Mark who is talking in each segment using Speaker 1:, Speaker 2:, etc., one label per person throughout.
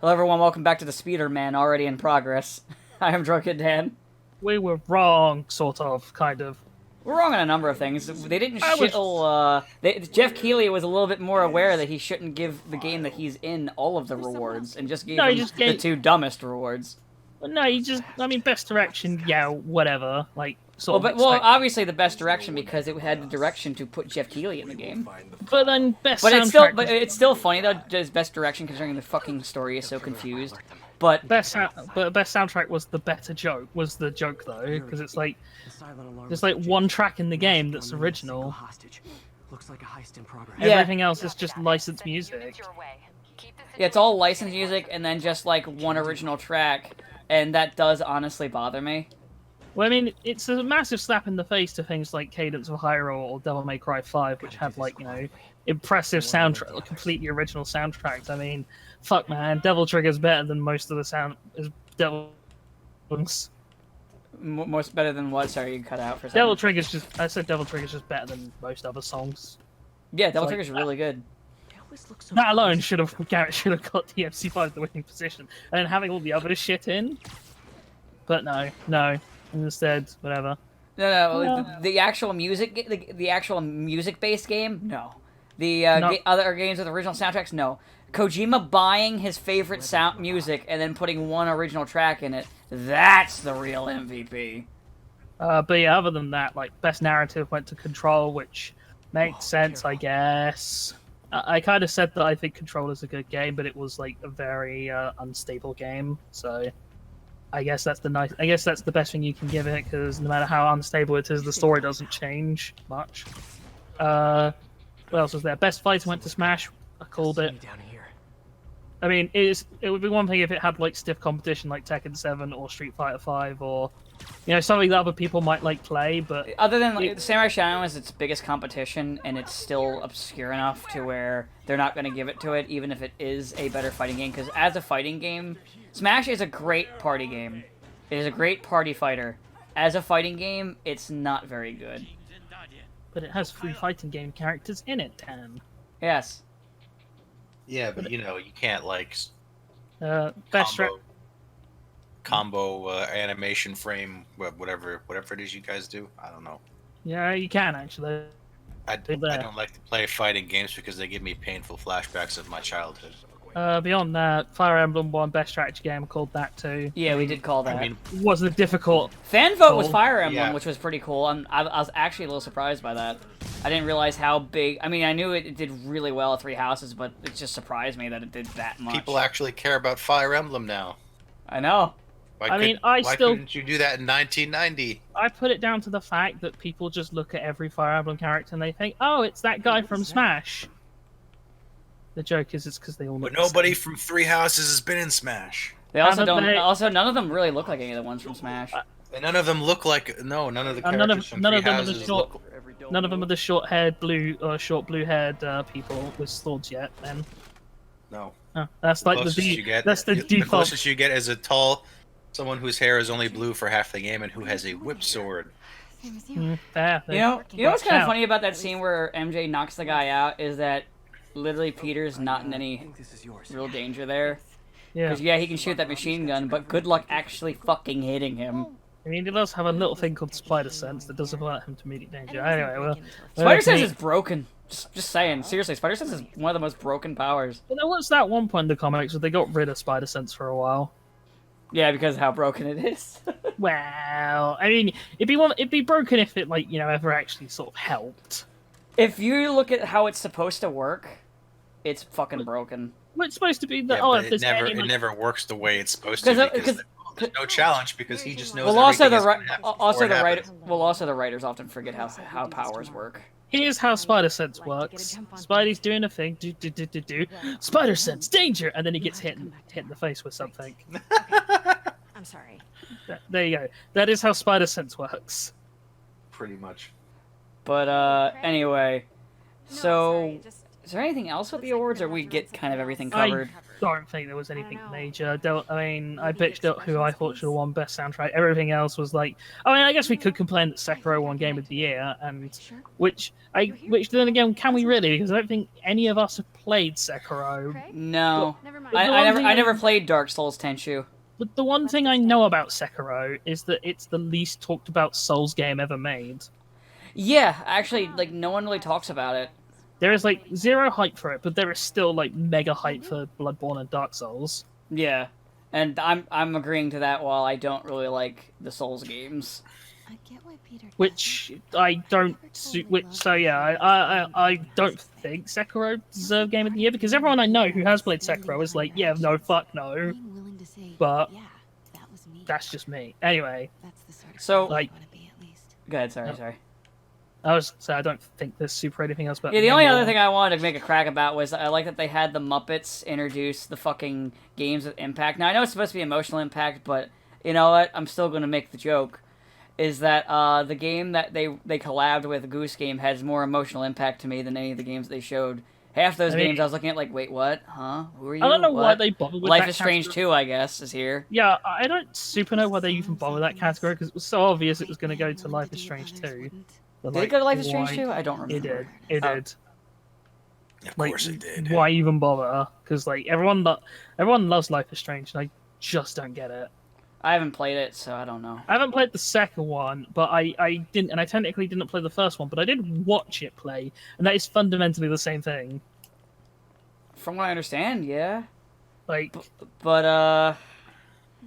Speaker 1: Hello everyone, welcome back to the Speeder Man, already in progress. I am Drunken Dan.
Speaker 2: We were wrong, sort of, kind of.
Speaker 1: We're wrong on a number of things. They didn't
Speaker 2: I was-
Speaker 1: Jeff Keighley was a little bit more aware that he shouldn't give the game that he's in all of the rewards, and just gave
Speaker 2: No, he
Speaker 1: him
Speaker 2: just
Speaker 1: the
Speaker 2: gave-
Speaker 1: two dumbest rewards.
Speaker 2: No, best direction, yeah, whatever. Like, sort of.
Speaker 1: Obviously the best direction because it had the direction to put Jeff Keighley in the game.
Speaker 2: But then best
Speaker 1: But
Speaker 2: soundtrack.
Speaker 1: it's still funny though. His best direction, considering the fucking story is so confused. But
Speaker 2: best soundtrack was the better joke. Was the joke though? Because it's like there's like one track in the game that's original.
Speaker 1: Yeah.
Speaker 2: Everything else is just licensed music.
Speaker 1: Yeah, it's all licensed music and then just like one original track, and that does honestly bother me.
Speaker 2: Well, I mean, it's a massive slap in the face to things like Cadence of Hyrule or Devil May Cry 5, which had, like, you know, impressive soundtrack, completely original soundtracks. I mean, fuck, man, Devil Trigger's better than most of the sound. Devil
Speaker 1: Most better than what? Sorry, you cut out for a second.
Speaker 2: I said Devil Trigger's just better than most other songs.
Speaker 1: Yeah, Devil Trigger's really good.
Speaker 2: That alone Garrett should have got the MC5 the winning position, and then having all the other shit in. But no. Instead, whatever.
Speaker 1: No. The actual music, the actual music-based game, no. The
Speaker 2: No.
Speaker 1: Other games with original soundtracks, no. Kojima buying his favorite sound music and then putting one original track in it—that's the real MVP.
Speaker 2: But yeah, other than that, like, best narrative went to Control, which makes sense, I guess. I kind of said that I think Control is a good game, but it was like a very unstable game, so I guess that's the best thing you can give it, because no matter how unstable it is, the story doesn't change much. What else was there? Best fighter went to Smash. I called it. I mean, it would be one thing if it had like stiff competition like Tekken 7 or Street Fighter 5 or, you know, something that other people might like play, but
Speaker 1: other than like, Samurai Shodown is its biggest competition, and it's still obscure enough to where they're not going to give it to it, even if it is a better fighting game. Because as a fighting game, Smash is a great party game. It is a great party fighter. As a fighting game, it's not very good.
Speaker 2: But it has 3 fighting game characters in it, Dan.
Speaker 1: Yes.
Speaker 3: Yeah, but you know, you can't like
Speaker 2: Best
Speaker 3: combo animation frame, whatever it is you guys do. I don't know.
Speaker 2: Yeah, you can actually.
Speaker 3: I don't like to play fighting games because they give me painful flashbacks of my childhood.
Speaker 2: Beyond that, Fire Emblem won Best Strategy Game. Called that too.
Speaker 1: Yeah, we did call that.
Speaker 3: I mean,
Speaker 2: It wasn't difficult.
Speaker 1: Fan vote was Fire Emblem,
Speaker 3: Yeah.
Speaker 1: which was pretty cool. I was actually a little surprised by that. I didn't realize how big. I mean, I knew it did really well at 3 Houses, but it just surprised me that it did that much.
Speaker 3: people actually care about Fire Emblem now.
Speaker 1: I know.
Speaker 3: Why
Speaker 2: I
Speaker 3: couldn't you do that in 1990?
Speaker 2: I put it down to the fact that people just look at every Fire Emblem character and they think, oh, it's that guy from Smash. The joke is it's because they all look
Speaker 3: But nobody from 3 Houses has been in Smash.
Speaker 1: They also
Speaker 2: Haven't
Speaker 1: don't.
Speaker 2: they-
Speaker 1: Also, none of them really look like any of the ones from Smash.
Speaker 3: And none of them look like none of the
Speaker 2: And
Speaker 3: characters from
Speaker 2: none
Speaker 3: 3
Speaker 2: of them are the
Speaker 3: Houses
Speaker 2: short-
Speaker 3: look.
Speaker 2: None of them are the short-haired blue-haired people with swords yet. Then
Speaker 3: No.
Speaker 2: that's like
Speaker 3: Closest you get,
Speaker 2: that's the
Speaker 3: the
Speaker 2: default.
Speaker 3: closest you get is a tall, someone whose hair is only blue for half the game and who has a whip sword.
Speaker 2: There,
Speaker 1: You know what's kind of
Speaker 2: Now,
Speaker 1: funny about that scene where MJ knocks the guy out is that literally Peter's not in any real danger there.
Speaker 2: Yeah.
Speaker 1: Because yeah, he can shoot that machine gun, but good luck actually fucking hitting him.
Speaker 2: I mean, he does have a little thing called Spider Sense that doesn't allow him to immediate danger. Anyway, well,
Speaker 1: Spider Sense is broken. Just saying, seriously, Spider Sense is one of the most broken powers.
Speaker 2: But there was that one point in the comics where they got rid of Spider Sense for a while.
Speaker 1: Yeah, because of how broken it is.
Speaker 2: Well, I mean, it'd be broken if it, like, you know, ever actually sort of helped.
Speaker 1: If you look at how it's supposed to work, it's fucking broken.
Speaker 2: Well, it's supposed to be that.
Speaker 3: Yeah,
Speaker 2: Oh,
Speaker 3: but
Speaker 2: if there's any,
Speaker 3: it
Speaker 2: like,
Speaker 3: never works the way it's supposed to because there's no challenge because he just knows.
Speaker 1: Well, also the
Speaker 3: everything is gonna happen before it happens.
Speaker 1: also the writers often forget how powers work.
Speaker 2: Here's how Spider Sense works. Spidey's doing a thing, do. Spider Sense, danger! And then he gets hit in the face with something.
Speaker 4: I'm sorry.
Speaker 2: There you go. That is how Spider Sense works.
Speaker 3: Pretty much.
Speaker 1: But anyway, so
Speaker 4: sorry,
Speaker 1: is there anything else with the awards, or we get kind of everything
Speaker 2: I
Speaker 1: covered?
Speaker 2: don't think there was anything major. I mean, I bitched out who I thought should have won Best Soundtrack. Everything else was like, I mean, I guess we could complain that Sekiro won Game of the Year, and which then again, can we really? Because I don't think any of us have played Sekiro.
Speaker 4: Craig?
Speaker 1: No.
Speaker 4: Never mind.
Speaker 1: I never played Dark Souls Tenchu.
Speaker 2: But the one thing I know about Sekiro is that it's the least talked about Souls game ever made.
Speaker 1: Yeah, actually, like, no one really talks about it.
Speaker 2: There is like zero hype for it, but there is still like mega hype for Bloodborne and Dark Souls.
Speaker 1: Yeah. And I'm agreeing to that while I don't really like the Souls games.
Speaker 4: I get why Peter does
Speaker 2: Which
Speaker 4: it.
Speaker 2: I don't. I don't think Sekiro deserved Game of the Year because everyone I know who has played Sekiro is like, yeah, no, fuck no.
Speaker 4: Being willing to say,
Speaker 2: But
Speaker 4: yeah, that was me.
Speaker 2: that's just me. Anyway,
Speaker 4: That's the sort of
Speaker 1: So-
Speaker 4: person I
Speaker 2: Like-
Speaker 4: want to be at least.
Speaker 1: Go ahead, sorry,
Speaker 2: No.
Speaker 1: sorry.
Speaker 2: I don't think there's super anything else. But
Speaker 1: Yeah, the only other thing I wanted to make a crack about was I like that they had the Muppets introduce the fucking games with impact. Now, I know it's supposed to be emotional impact, but you know what? I'm still going to make the joke. Is that the game that they collabed with, Goose Game, has more emotional impact to me than any of the games they showed. Half those games I was looking at like, wait, what? Huh? Who are you?
Speaker 2: I don't know why
Speaker 1: What?
Speaker 2: they bothered with
Speaker 1: Life
Speaker 2: that
Speaker 1: is Strange
Speaker 2: category.
Speaker 1: 2, I guess, is here.
Speaker 2: Yeah, I don't super know why they even bothered that category because it was so obvious it was going to go to Life is Strange 2. But,
Speaker 1: Did it
Speaker 2: like,
Speaker 1: go to Life is Strange
Speaker 2: why-
Speaker 1: 2? I don't remember.
Speaker 2: It did. It
Speaker 1: Oh.
Speaker 2: did.
Speaker 3: Of
Speaker 2: Like,
Speaker 3: course it did.
Speaker 2: why even bother? Because like everyone loves Life is Strange, and I just don't get it.
Speaker 1: I haven't played it, so I don't know.
Speaker 2: I haven't played the second one, but I didn't, and I technically didn't play the first one, but I did watch it play, and that is fundamentally the same thing.
Speaker 1: From what I understand, yeah.
Speaker 2: Like,
Speaker 1: But,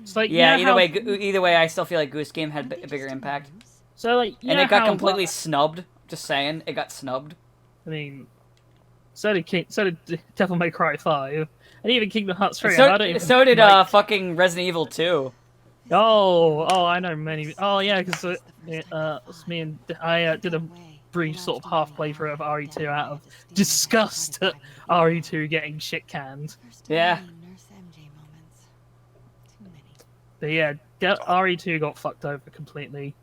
Speaker 2: it's like
Speaker 1: yeah,
Speaker 2: you know
Speaker 1: either way, I still feel like Goose Game had a bigger impact.
Speaker 2: So like, you
Speaker 1: And
Speaker 2: know
Speaker 1: it got
Speaker 2: how,
Speaker 1: completely snubbed. Just saying, it got snubbed.
Speaker 2: I mean, so did Devil May Cry 5, and even Kingdom Hearts 3. and I don't
Speaker 1: So,
Speaker 2: even
Speaker 1: so did
Speaker 2: like-
Speaker 1: fucking Resident Evil 2.
Speaker 2: Oh, I know many. Oh yeah, because it's me and I did a brief sort of half playthrough of RE2 out of disgust at RE2 getting shit canned.
Speaker 1: Yeah.
Speaker 2: But yeah, RE2 got fucked over completely,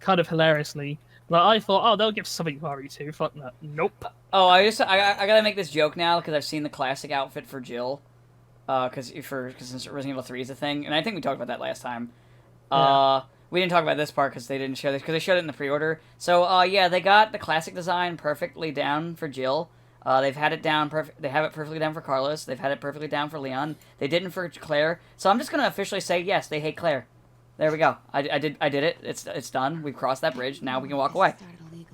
Speaker 2: kind of hilariously. Like I thought, oh, they'll give something to RE2. Fuck that. Nope.
Speaker 1: Oh, I gotta make this joke now because I've seen the classic outfit for Jill. Because since Resident Evil 3 is a thing, and I think we talked about that last time.
Speaker 2: Yeah.
Speaker 1: We didn't talk about this part because they didn't show this because they showed it in the pre-order. So yeah, they got the classic design perfectly down for Jill. They've had it down They have it perfectly down for Carlos. They've had it perfectly down for Leon. They didn't for Claire. So I'm just gonna officially say yes, they hate Claire. There we go. I did it. It's done. We've crossed that bridge. Now we can walk away.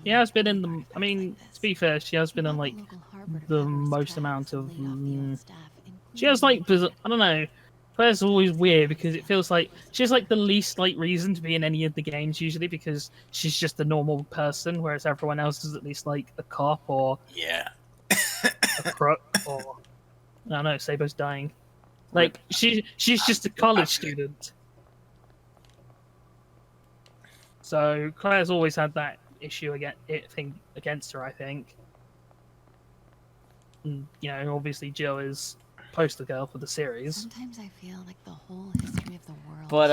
Speaker 2: She has been in the. I mean, to be fair, she has been in like the most amount of. She has like I don't know. Claire's always weird because it feels like she has like the least like reason to be in any of the games usually because she's just a normal person, whereas everyone else is at least like a cop or
Speaker 3: Yeah.
Speaker 2: a crook or I don't know. Sabo's dying. Like she's just a college student. So Claire's always had that issue against her, I think. And, you know, obviously Jill is poster girl for the series.
Speaker 4: Sometimes I feel like the whole history of the world.
Speaker 1: But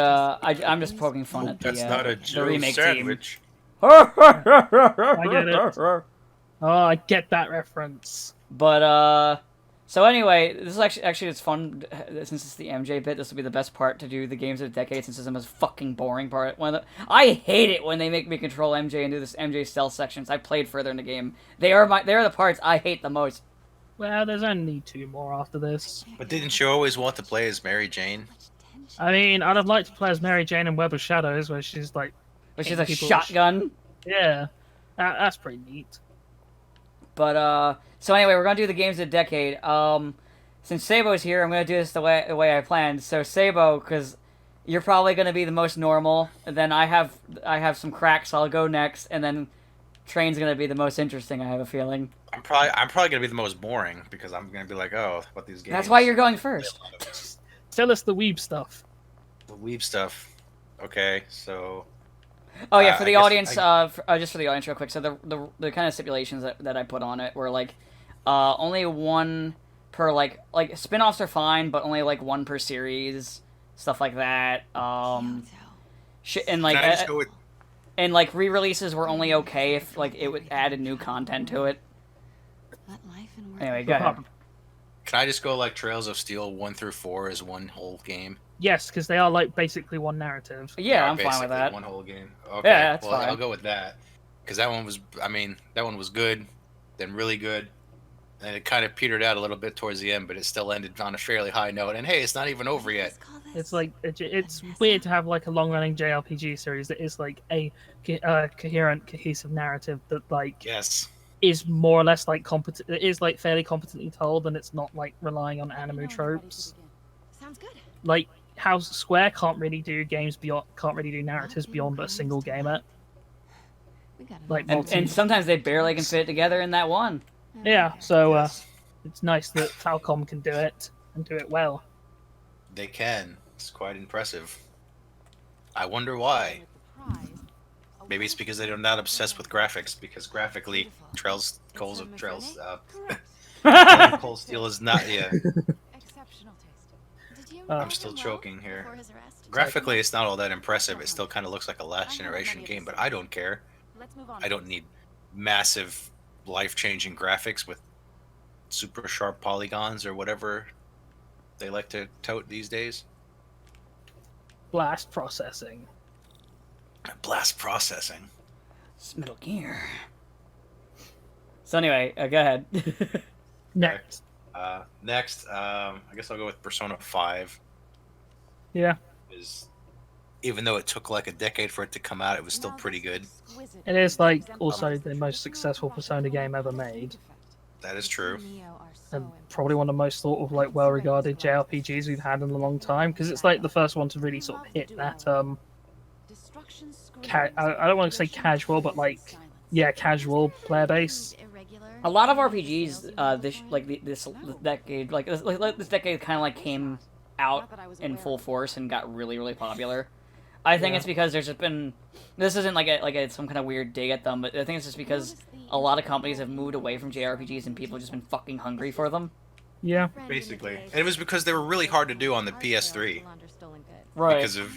Speaker 4: is
Speaker 1: I'm just poking fun at
Speaker 3: That's
Speaker 1: the
Speaker 3: not a
Speaker 1: the
Speaker 3: Joe
Speaker 1: remake
Speaker 3: sandwich.
Speaker 1: team.
Speaker 2: I get it. Oh, I get that reference.
Speaker 1: But so anyway, this is actually it's fun since it's the MJ bit. This will be the best part to do the games of the decade since it's the most fucking boring part. I hate it when they make me control MJ and do this MJ stealth sections. I played further in the game. They are the parts I hate the most.
Speaker 2: Well, there's only 2 more after this.
Speaker 3: But didn't you always want to play as Mary Jane?
Speaker 2: I mean, I'd have liked to play as Mary Jane in Web of Shadows, where she's like,
Speaker 1: Which is a
Speaker 2: People-
Speaker 1: shotgun.
Speaker 2: yeah, that's pretty neat.
Speaker 1: But so anyway, we're gonna do the games of the decade. Since Sabo's here, I'm gonna do this the way I planned. So Sabo, because you're probably gonna be the most normal, and then I have some cracks. So I'll go next, and then Train's gonna be the most interesting. I have a feeling.
Speaker 3: I'm probably gonna be the most boring because I'm gonna be like, oh, what these games.
Speaker 1: That's why you're going first.
Speaker 2: Tell us the weeb stuff.
Speaker 3: The weeb stuff. Okay, so
Speaker 1: Oh yeah, for the
Speaker 3: I guess
Speaker 1: audience, just for the audience, real quick. So the kind of stipulations that I put on it were like, only one per like spin-offs are fine, but only like one per series, stuff like that. And like
Speaker 3: can I just go with
Speaker 1: and like re-releases were only okay if like it would added new content to it. Anyway, go ahead.
Speaker 3: Can I just go like Trails of Steel 1 through 4 as one whole game?
Speaker 2: Yes, because they are like basically one narrative.
Speaker 1: Yeah,
Speaker 3: Or
Speaker 1: I'm fine with
Speaker 3: basically
Speaker 1: that.
Speaker 3: One whole game. Okay,
Speaker 1: Yeah, that's
Speaker 3: well,
Speaker 1: fine.
Speaker 3: I'll go with that because that one was. I mean, that one was good, then really good, And it kind of petered out a little bit towards the end, but it still ended on a fairly high note. And hey, it's not even over yet.
Speaker 2: It's like it's weird to have like a long-running JRPG series that is like a coherent, cohesive narrative that like
Speaker 3: Yes.
Speaker 2: is more or less like competent. It is like fairly competently told, and it's not like relying on anime tropes.
Speaker 4: Sounds good.
Speaker 2: Like how Square can't really do narratives beyond a single gamer.
Speaker 4: We got
Speaker 2: Like,
Speaker 1: And sometimes they barely can fit it together in that one.
Speaker 2: Yeah, so
Speaker 3: Yes.
Speaker 2: it's nice that Falcom can do it and do it well.
Speaker 3: They can. It's quite impressive. I wonder why. Maybe it's because they're not obsessed with graphics, because graphically, Cold Steel is not. Yeah,
Speaker 4: Exceptional taste. Did you
Speaker 3: I'm
Speaker 4: know
Speaker 3: still
Speaker 4: him well
Speaker 3: choking here.
Speaker 4: before his arrest?
Speaker 3: Graphically, it's not all that impressive. It still kind of looks like a last generation game, but I don't care.
Speaker 4: Let's move on.
Speaker 3: I don't need massive, life-changing graphics with super sharp polygons or whatever they like to tote these days.
Speaker 2: Blast processing.
Speaker 3: Blast processing.
Speaker 1: It's Metal Gear. So anyway, go ahead.
Speaker 2: Next.
Speaker 3: Next, I guess I'll go with Persona 5.
Speaker 2: Yeah,
Speaker 3: Is even though it took like a decade for it to come out, it was still pretty good.
Speaker 2: it is like also the most successful Persona game ever made,
Speaker 3: That is true.
Speaker 2: and probably one of the most sort of like well-regarded JRPGs we've had in a long time because it's like the first one to really sort of hit that I don't want to say casual, but like casual player base.
Speaker 1: A lot of RPGs this decade, this decade kind of like came out in full force and got really, really popular. I think it's because there's just been. This isn't some kind of weird dig at them, but I think it's just because a lot of companies have moved away from JRPGs and people have just been fucking hungry for them.
Speaker 2: Yeah,
Speaker 3: Basically, and it was because they were really hard to do on the PS3
Speaker 1: Right.
Speaker 3: because of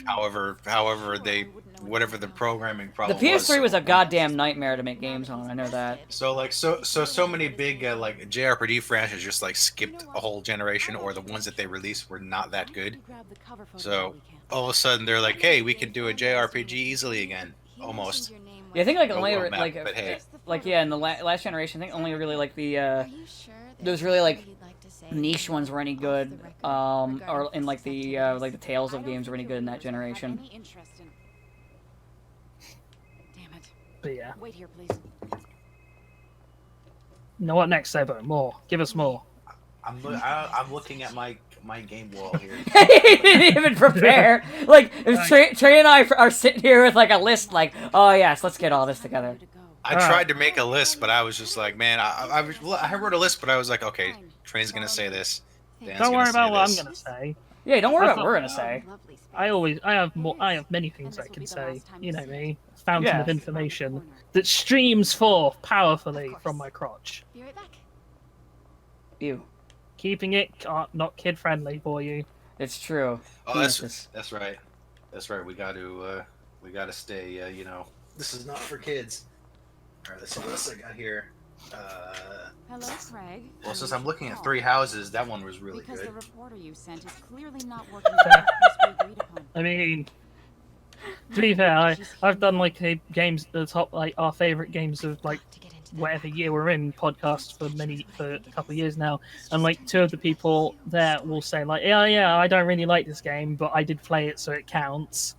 Speaker 3: whatever the programming
Speaker 1: The
Speaker 3: problem
Speaker 1: PS3 was a goddamn nightmare to make games on. I know that.
Speaker 3: So many big like JRPG franchises just like skipped a whole generation, or the ones that they released were not that good. So all of a sudden they're like, hey, we can do a JRPG easily again, almost.
Speaker 1: Yeah, I think like
Speaker 3: No
Speaker 1: only
Speaker 3: roadmap, but hey.
Speaker 1: in the last generation, I think only really like the those really like niche ones were any good, or in like the Tales of games were any good in that generation.
Speaker 4: Damn it.
Speaker 2: but yeah.
Speaker 4: Wait here, please.
Speaker 2: You know what next, Sebo? More. Give us more.
Speaker 3: I'm looking at my game wall here.
Speaker 1: He didn't even prepare. Like Trey and I are sitting here with like a list, like, oh yes, let's get all this together.
Speaker 3: I tried to make a list, but I was just like, man, I wrote a list, but I was like, okay, Train's gonna say this. Dan's
Speaker 2: Don't
Speaker 3: gonna
Speaker 2: worry
Speaker 3: say
Speaker 2: about what
Speaker 3: this.
Speaker 2: I'm gonna say.
Speaker 1: Yeah, don't worry
Speaker 2: I
Speaker 1: about what we're gonna say.
Speaker 2: I have many things I can say. You know me, fountain
Speaker 1: Yeah.
Speaker 2: of information that streams forth powerfully from my crotch,
Speaker 4: Be right back.
Speaker 1: Ew,
Speaker 2: keeping it not kid friendly for you.
Speaker 1: it's true.
Speaker 3: Oh,
Speaker 1: Penises.
Speaker 3: that's right. That's right. We got to stay. This is not for kids. All right, let's see what else I got here.
Speaker 5: Hello, Craig.
Speaker 3: Well, since I'm looking at Three Houses, that one was really
Speaker 5: Because
Speaker 3: good.
Speaker 5: the reporter you sent is clearly not working as we agreed upon.
Speaker 2: I mean, to be fair, I've done like games, the top like our favorite games of like
Speaker 4: To get into that.
Speaker 2: whatever year we're in podcasts for a couple of years now, and like two of the people there will say like, yeah, I don't really like this game, but I did play it, so it counts.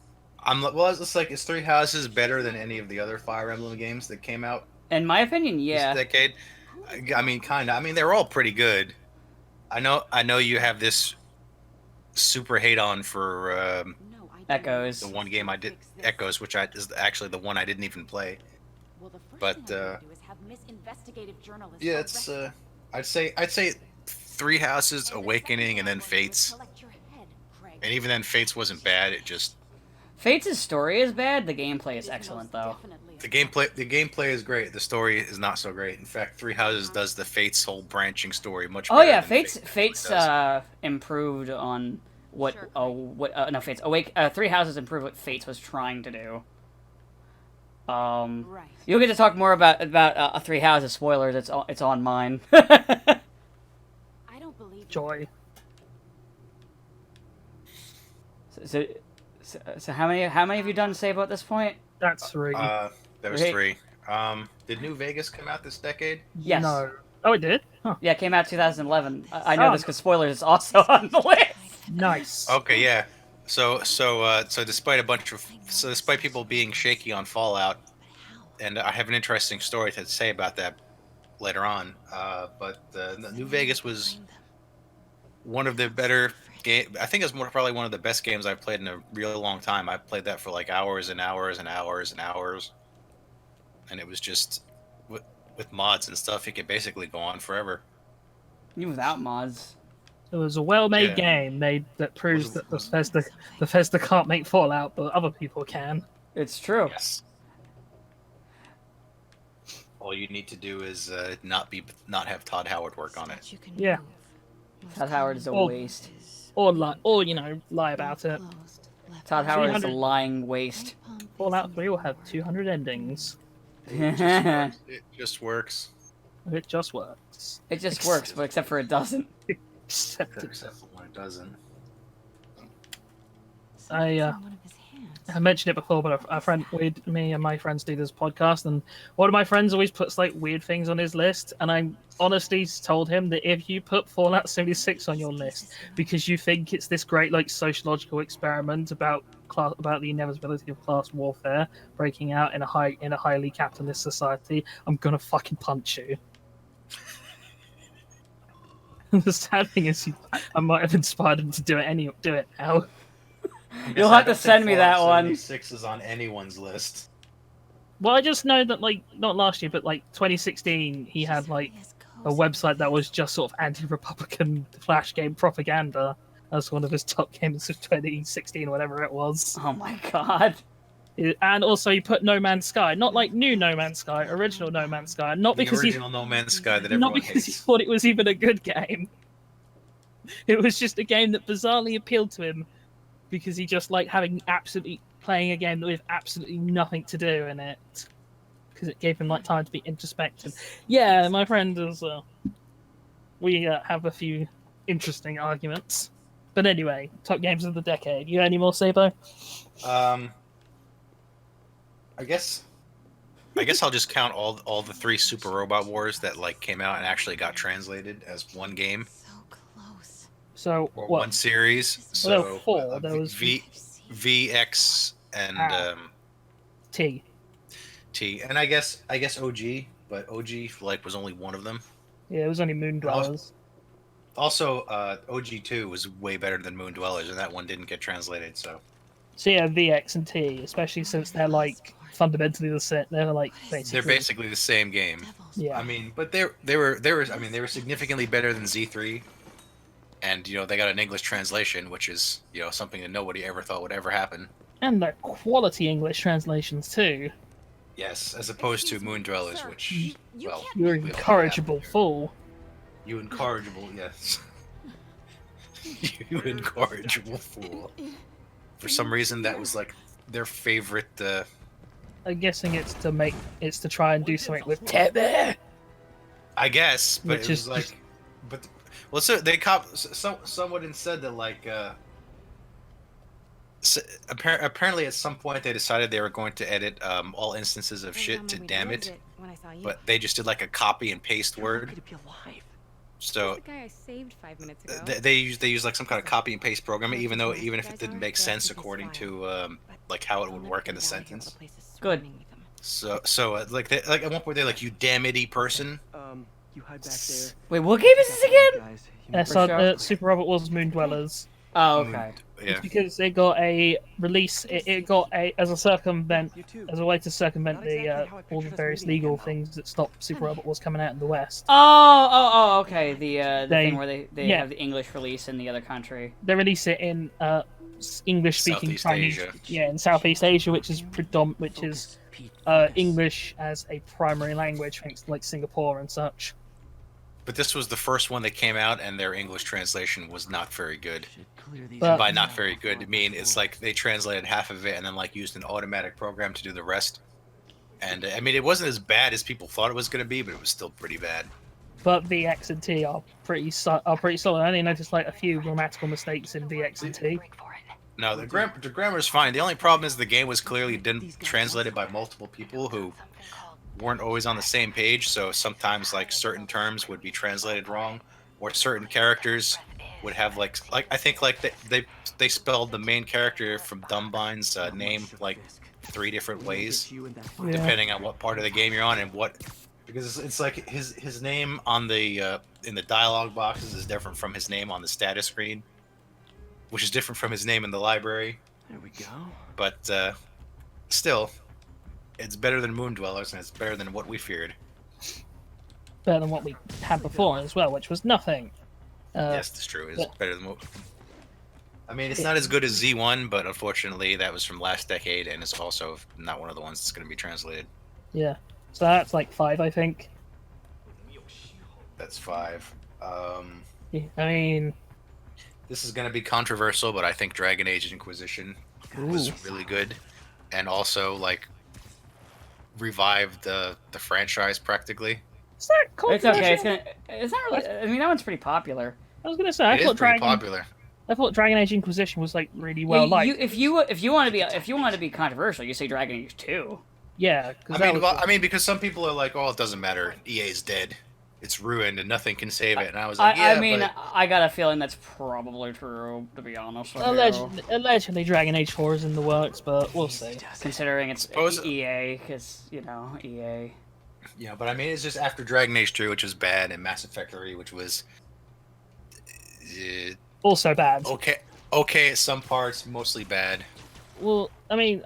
Speaker 3: It's like, is Three Houses better than any of the other Fire Emblem games that came out
Speaker 1: In my opinion, yeah.
Speaker 3: this decade? I mean, kind of. I mean, they're all pretty good. I know you have this super hate on for
Speaker 5: No, I don't
Speaker 1: Echoes.
Speaker 3: the one game I did, Echoes, which is actually the one I didn't even play.
Speaker 5: Well, the first
Speaker 3: But,
Speaker 5: thing I'm gonna do is have Miss Investigative Journalist
Speaker 3: Yeah, it's I'd say Three Houses, Awakening, and then Fates.
Speaker 5: collect your head, Craig.
Speaker 3: And even then, Fates wasn't bad. It just
Speaker 1: Fates' story is bad. The gameplay is excellent, though.
Speaker 3: the gameplay is great. The story is not so great. In fact, Three Houses does the Fates whole branching story much better.
Speaker 1: Oh yeah,
Speaker 3: than
Speaker 1: Fates
Speaker 3: does.
Speaker 1: improved on what
Speaker 5: Sure,
Speaker 1: no Fates Three Houses improved what Fates was trying to do.
Speaker 5: Right.
Speaker 1: You'll get to talk more about Three Houses. Spoilers. It's on mine.
Speaker 5: I don't believe you.
Speaker 2: Joy.
Speaker 1: So how many have you done, Sabo, at this point?
Speaker 2: That's 3.
Speaker 3: There was
Speaker 1: Hey.
Speaker 3: 3. Did New Vegas come out this decade?
Speaker 1: Yes.
Speaker 2: No. Oh, it did? Huh.
Speaker 1: Yeah, it came out 2011. I know
Speaker 2: Oh.
Speaker 1: this because spoilers is also on the list.
Speaker 2: Nice.
Speaker 3: Okay, yeah. So despite people being shaky on Fallout, and I have an interesting story to say about that later on. But New Vegas was one of the better game. I think it's probably one of the best games I've played in a real long time. I played that for like hours and hours and hours and hours, and it was just with mods and stuff, it could basically go on forever.
Speaker 1: Even without mods.
Speaker 2: It was a well-made
Speaker 3: Yeah.
Speaker 2: game made that proves that
Speaker 3: Was-
Speaker 2: Bethesda can't make Fallout, but other people can.
Speaker 1: It's true.
Speaker 3: Yes. All you need to do is not have Todd Howard work on it.
Speaker 2: Yeah.
Speaker 1: Todd Howard is a
Speaker 2: Oh.
Speaker 1: waste.
Speaker 2: Or lie about it.
Speaker 1: Todd Howard is a
Speaker 2: 300
Speaker 1: lying waste.
Speaker 2: Fallout 3 will have 200 endings.
Speaker 3: It just works.
Speaker 2: It just works.
Speaker 1: It just works, but except for it doesn't.
Speaker 2: Except
Speaker 3: Except for when it doesn't.
Speaker 2: I mentioned it before, but a friend, me and my friends do this podcast, and one of my friends always puts like weird things on his list, and I honestly told him that if you put Fallout 76 on your list because you think it's this great like sociological experiment about the inevitability of class warfare breaking out in a highly capitalist society, I'm gonna fucking punch you. The sad thing is, I might have inspired him to do it now.
Speaker 1: You'll have to send me that one.
Speaker 3: 76 is on anyone's list.
Speaker 2: Well, I just know that, like, not last year, but, like, 2016, he had, like, a website that was just sort of anti-Republican Flash game propaganda as one of his top games of 2016, whatever it was.
Speaker 1: Oh my god.
Speaker 2: And also, he put No Man's Sky. Not, like, new No Man's Sky, original No Man's Sky. Not
Speaker 3: The
Speaker 2: because
Speaker 3: original No Man's Sky that
Speaker 2: not
Speaker 3: everyone
Speaker 2: because he
Speaker 3: hates.
Speaker 2: thought it was even a good game. It was just a game that bizarrely appealed to him because he just liked playing a game with absolutely nothing to do in it, because it gave him like time to be introspective. Yeah, my friend is. We have a few interesting arguments, but anyway, top games of the decade. You got any more, Sabo?
Speaker 3: I guess I'll just count all the 3 Super Robot Wars that like came out and actually got translated as one game
Speaker 4: So close.
Speaker 2: So
Speaker 3: or
Speaker 2: what?
Speaker 3: one series.
Speaker 2: Well, there
Speaker 3: So
Speaker 2: were 4. There was
Speaker 3: VX and
Speaker 2: T.
Speaker 3: T, and I guess OG, but OG like was only one of them.
Speaker 2: Yeah, it was only Moon Dwellers.
Speaker 3: Also, OG2 was way better than Moon Dwellers, and that one didn't get translated. So
Speaker 2: So yeah, VX and T, especially since they're like fundamentally the same. They're like basically.
Speaker 3: they're basically the same game.
Speaker 2: Yeah.
Speaker 3: I mean, but they were significantly better than Z3, and they got an English translation, which is something that nobody ever thought would ever happen.
Speaker 2: And they're quality English translations too.
Speaker 3: Yes, as opposed to Moon Dwellers, which well,
Speaker 2: You're an
Speaker 3: we don't
Speaker 2: incorrigible fool.
Speaker 3: you incorrigible, yes, you incorrigible fool. For some reason, that was like their favorite.
Speaker 2: I'm guessing it's to try and do something with Tebe.
Speaker 3: I guess, but
Speaker 2: Which
Speaker 3: it
Speaker 2: is
Speaker 3: was like, but well, so someone said that like. So apparently, at some point, they decided they were going to edit all instances of shit to damn it, but they just did like a copy and paste word. So
Speaker 5: The guy I saved 5 minutes ago.
Speaker 3: they use like some kind of copy and paste program, even if it didn't make sense according to like how it would work in the sentence.
Speaker 1: Good.
Speaker 3: So like at one point they're like, "You damn itty person."
Speaker 6: You hide back there.
Speaker 1: Wait, what game is this again?
Speaker 6: Guys,
Speaker 1: For sure.
Speaker 2: Super Robot Wars Moon Dwellers.
Speaker 1: Oh, okay.
Speaker 3: Yeah.
Speaker 2: It's because they got a release. It got as a way to circumvent all the various legal things that stop Super Robot Wars coming out in the West.
Speaker 1: Oh, okay. The
Speaker 2: They-
Speaker 1: thing where they
Speaker 2: yeah.
Speaker 1: have the English release in the other country.
Speaker 2: They release it in English-speaking
Speaker 3: Southeast
Speaker 2: Chinese,
Speaker 3: Asia.
Speaker 2: in Southeast Asia, which is English as a primary language, thanks to like Singapore and such.
Speaker 3: But this was the first one that came out, and their English translation was not very good.
Speaker 2: But-
Speaker 3: By not very good, I mean it's like they translated half of it and then like used an automatic program to do the rest. And I mean, it wasn't as bad as people thought it was going to be, but it was still pretty bad.
Speaker 2: But VX and T are pretty solid. I only noticed like a few grammatical mistakes in VX and T.
Speaker 3: No, the grammar's fine. The only problem is the game was clearly didn't translated by multiple people who weren't always on the same page, so sometimes like certain terms would be translated wrong, or certain characters would have like I think like they spelled the main character from Dumbbine's name like 3 different ways,
Speaker 2: Yeah.
Speaker 3: depending on what part of the game you're on and what, because it's like his name on the in the dialogue boxes is different from his name on the status screen, which is different from his name in the library.
Speaker 6: There we go.
Speaker 3: But still, it's better than Moon Dwellers, and it's better than what we feared.
Speaker 2: Better than what we had before as well, which was nothing.
Speaker 3: Yes, that's true. It's
Speaker 2: but-
Speaker 3: better than what. I mean, it's not as good as Z1, but unfortunately, that was from last decade, and it's also not one of the ones that's going to be translated.
Speaker 2: Yeah. So that's like 5, I think.
Speaker 3: That's 5.
Speaker 2: Yeah, I mean,
Speaker 3: This is going to be controversial, but I think Dragon Age Inquisition was
Speaker 2: Ooh.
Speaker 3: really good, and also like revived the franchise practically.
Speaker 2: is that
Speaker 1: It's okay.
Speaker 2: controversial?
Speaker 1: It's not really. I mean, that one's pretty popular.
Speaker 2: I was gonna say, I
Speaker 3: It is
Speaker 2: thought
Speaker 3: pretty
Speaker 2: Dragon,
Speaker 3: popular.
Speaker 2: I thought Dragon Age Inquisition was like really well liked.
Speaker 1: If you want to be controversial, you say Dragon Age 2.
Speaker 2: Yeah, because
Speaker 3: I mean, because some people are like, "Oh, it doesn't matter. EA's dead. It's ruined, and nothing can save it." And I was like, "Yeah,
Speaker 1: I mean,
Speaker 3: but
Speaker 1: I got a feeling that's probably true, to be honest with you.
Speaker 2: allegedly Dragon Age 4 is in the works, but we'll see.
Speaker 1: Considering it's
Speaker 3: Suppose-
Speaker 1: EA, because EA.
Speaker 3: yeah, but I mean, it's just after Dragon Age 2, which was bad, and Mass Effect 3, which was
Speaker 2: Also bad.
Speaker 3: okay at some parts, mostly bad.
Speaker 2: Well, I mean,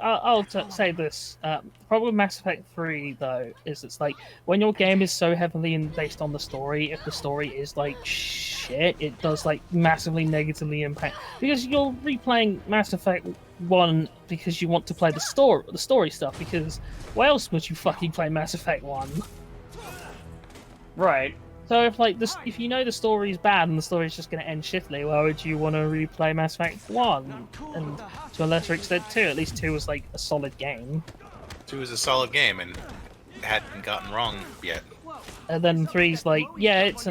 Speaker 2: say this. The problem with Mass Effect 3, though, is it's like, when your game is so heavily based on the story, if the story is like shit, it does like massively negatively impact. Because you're replaying Mass Effect 1 because you want to play the story stuff, because why else would you fucking play Mass Effect 1?
Speaker 1: Right.
Speaker 2: So if like this, if you know the story's bad and the story's just going to end shittily, why would you want to replay Mass Effect 1? And to a lesser extent 2, at least 2 was like a solid game.
Speaker 3: 2 is a solid game, and it hadn't gotten wrong yet.
Speaker 2: And then 3's like, it's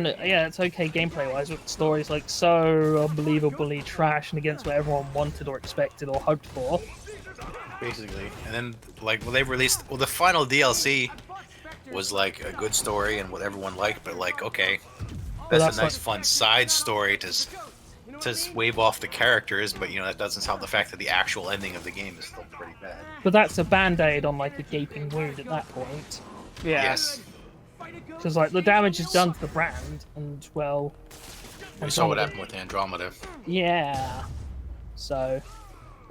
Speaker 2: okay gameplay wise, but the story's like so unbelievably trash and against what everyone wanted or expected or hoped for.
Speaker 3: Basically. And then, like, they released... Well, the final DLC was, like, a good story and what everyone liked, but, like, okay. That's a nice, fun side story to wave off the characters, but, that doesn't help the fact that the actual ending of the game is still pretty bad.
Speaker 2: But that's a band-aid on, like, a gaping wound at that point.
Speaker 1: Yeah.
Speaker 3: Yes.
Speaker 2: Because, like, the damage is done to the brand, and, well...
Speaker 3: We saw what happened with Andromeda.
Speaker 2: Yeah. So...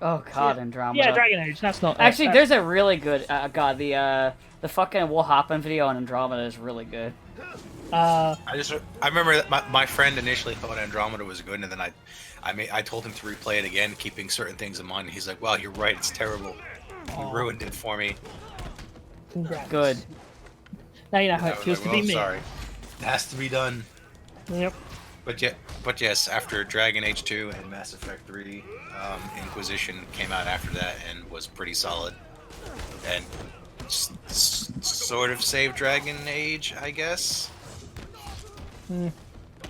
Speaker 1: Oh god, Andromeda.
Speaker 2: Yeah, Dragon Age, that's not...
Speaker 1: Actually, there's a really good... the fucking Will Hoppen video on Andromeda is really good.
Speaker 3: I remember that my friend initially thought Andromeda was good, and then I told him to replay it again, keeping certain things in mind. And he's like, "Wow, you're right. It's terrible. You ruined it for me."
Speaker 2: Congrats.
Speaker 1: Good.
Speaker 2: Now you know how
Speaker 3: I
Speaker 2: it
Speaker 3: was
Speaker 2: feels
Speaker 3: like,
Speaker 2: to be
Speaker 3: "Well,
Speaker 2: me.
Speaker 3: sorry. It has to be done."
Speaker 2: Yep.
Speaker 3: But yes, after Dragon Age 2 and Mass Effect 3, Inquisition came out after that and was pretty solid, and sort of saved Dragon Age, I guess.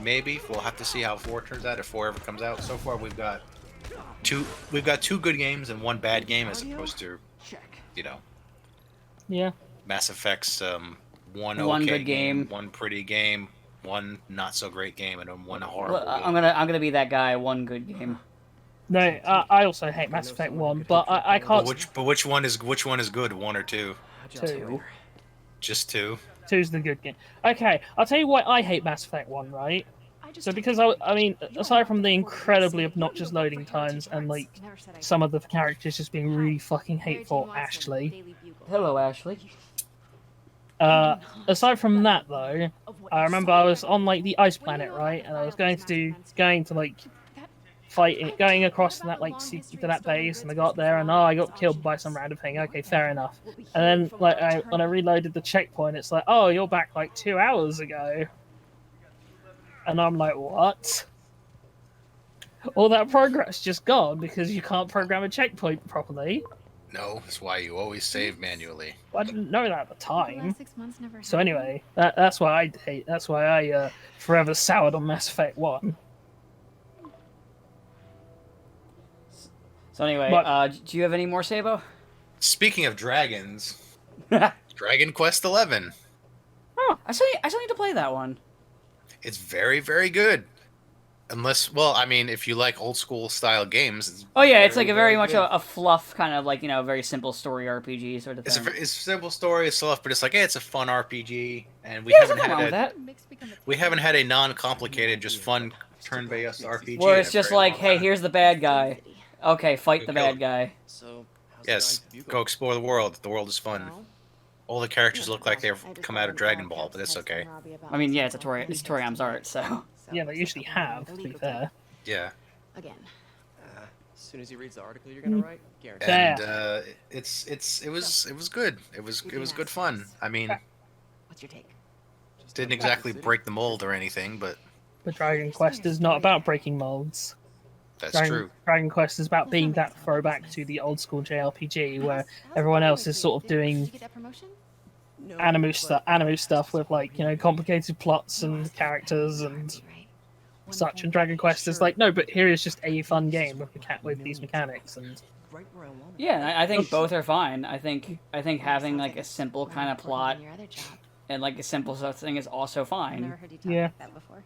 Speaker 3: Maybe we'll have to see how 4 turns out if 4 ever comes out. So far, we've got two good games and 1 bad game, as opposed to
Speaker 2: Yeah.
Speaker 3: Mass Effect's one
Speaker 1: One
Speaker 3: okay
Speaker 1: good game.
Speaker 3: 1 pretty game, 1 not so great game, and then 1 horrible
Speaker 1: Well,
Speaker 3: game.
Speaker 1: I'm gonna be that guy. One good game.
Speaker 2: No, I also hate Mass Effect 1, but I can't...
Speaker 3: But which one is good, 1 or 2?
Speaker 2: 2.
Speaker 3: Just 2.
Speaker 2: 2's the good game. Okay, I'll tell you why I hate Mass Effect 1, right? So because, I mean, aside from the incredibly obnoxious loading times and, like, some of the characters just being really fucking hateful, Ashley.
Speaker 1: Hello, Ashley.
Speaker 2: Aside from that, though, I remember I was on, like, the ice planet, right? And I was going to like, fight it, going across to that, like, to that base, and I got there, and I got killed by some random thing. Okay, fair enough. And then, like, when I reloaded the checkpoint, it's like, oh, you're back, like, 2 hours ago. And I'm like, what? All that progress just gone because you can't program a checkpoint properly.
Speaker 3: No, that's why you always save manually.
Speaker 2: Well, I didn't know that at the time.
Speaker 4: 6 months never
Speaker 2: So anyway, that's why I hate. That's why I forever soured on Mass Effect 1.
Speaker 1: So anyway,
Speaker 2: But-
Speaker 1: do you have any more, Sabo?
Speaker 3: Speaking of dragons, Dragon Quest 11.
Speaker 1: Oh, I still need to play that one.
Speaker 3: It's very, very good. Unless, well, I mean, if you like old school style games. It's
Speaker 1: Oh yeah, it's like a very much
Speaker 3: good.
Speaker 1: a fluff kind of like very simple story RPG sort of
Speaker 3: It's
Speaker 1: thing.
Speaker 3: it's a simple story, it's stuff, but it's like, hey, it's a fun RPG, and we
Speaker 1: Yeah, there's
Speaker 3: haven't
Speaker 1: nothing wrong with
Speaker 3: had
Speaker 1: that.
Speaker 3: we haven't had a non-complicated, just fun turn-based RPG.
Speaker 1: Where
Speaker 3: in
Speaker 1: it's
Speaker 3: a
Speaker 1: just
Speaker 3: very
Speaker 1: like,
Speaker 3: long
Speaker 1: hey,
Speaker 3: time.
Speaker 1: here's the bad guy. Okay, fight the
Speaker 3: Kill
Speaker 1: bad
Speaker 3: him.
Speaker 1: guy.
Speaker 5: So, how's
Speaker 3: Yes,
Speaker 5: it going?
Speaker 3: go explore the world. The world is fun. All the characters look like they've come out of Dragon Ball, but it's okay.
Speaker 1: I mean, yeah, it's Toriyama's art, so.
Speaker 2: Yeah, they usually have, to be fair.
Speaker 3: Yeah,
Speaker 4: Again.
Speaker 5: As soon as he reads the article you're gonna write, guaranteed.
Speaker 2: Yeah.
Speaker 3: and it was good. It was good fun. I mean,
Speaker 4: What's your take?
Speaker 3: didn't exactly break the mold or anything, but
Speaker 2: But Dragon Quest is not about breaking molds.
Speaker 3: that's true.
Speaker 2: Dragon Quest is about being that throwback to the old school JRPG where everyone else is sort of
Speaker 4: Did
Speaker 2: doing
Speaker 4: you get that promotion?
Speaker 5: No,
Speaker 2: anime stuff with like complicated plots and characters and such. And Dragon Quest is like, no, but here is just a fun game with these mechanics and
Speaker 5: right where I want it.
Speaker 1: Yeah, I think both are fine. I think having like a simple kind of plot
Speaker 4: Your other job.
Speaker 1: and like a simple sort of thing is also
Speaker 4: I've
Speaker 1: fine.
Speaker 4: never heard you talk
Speaker 2: Yeah.
Speaker 4: like that before.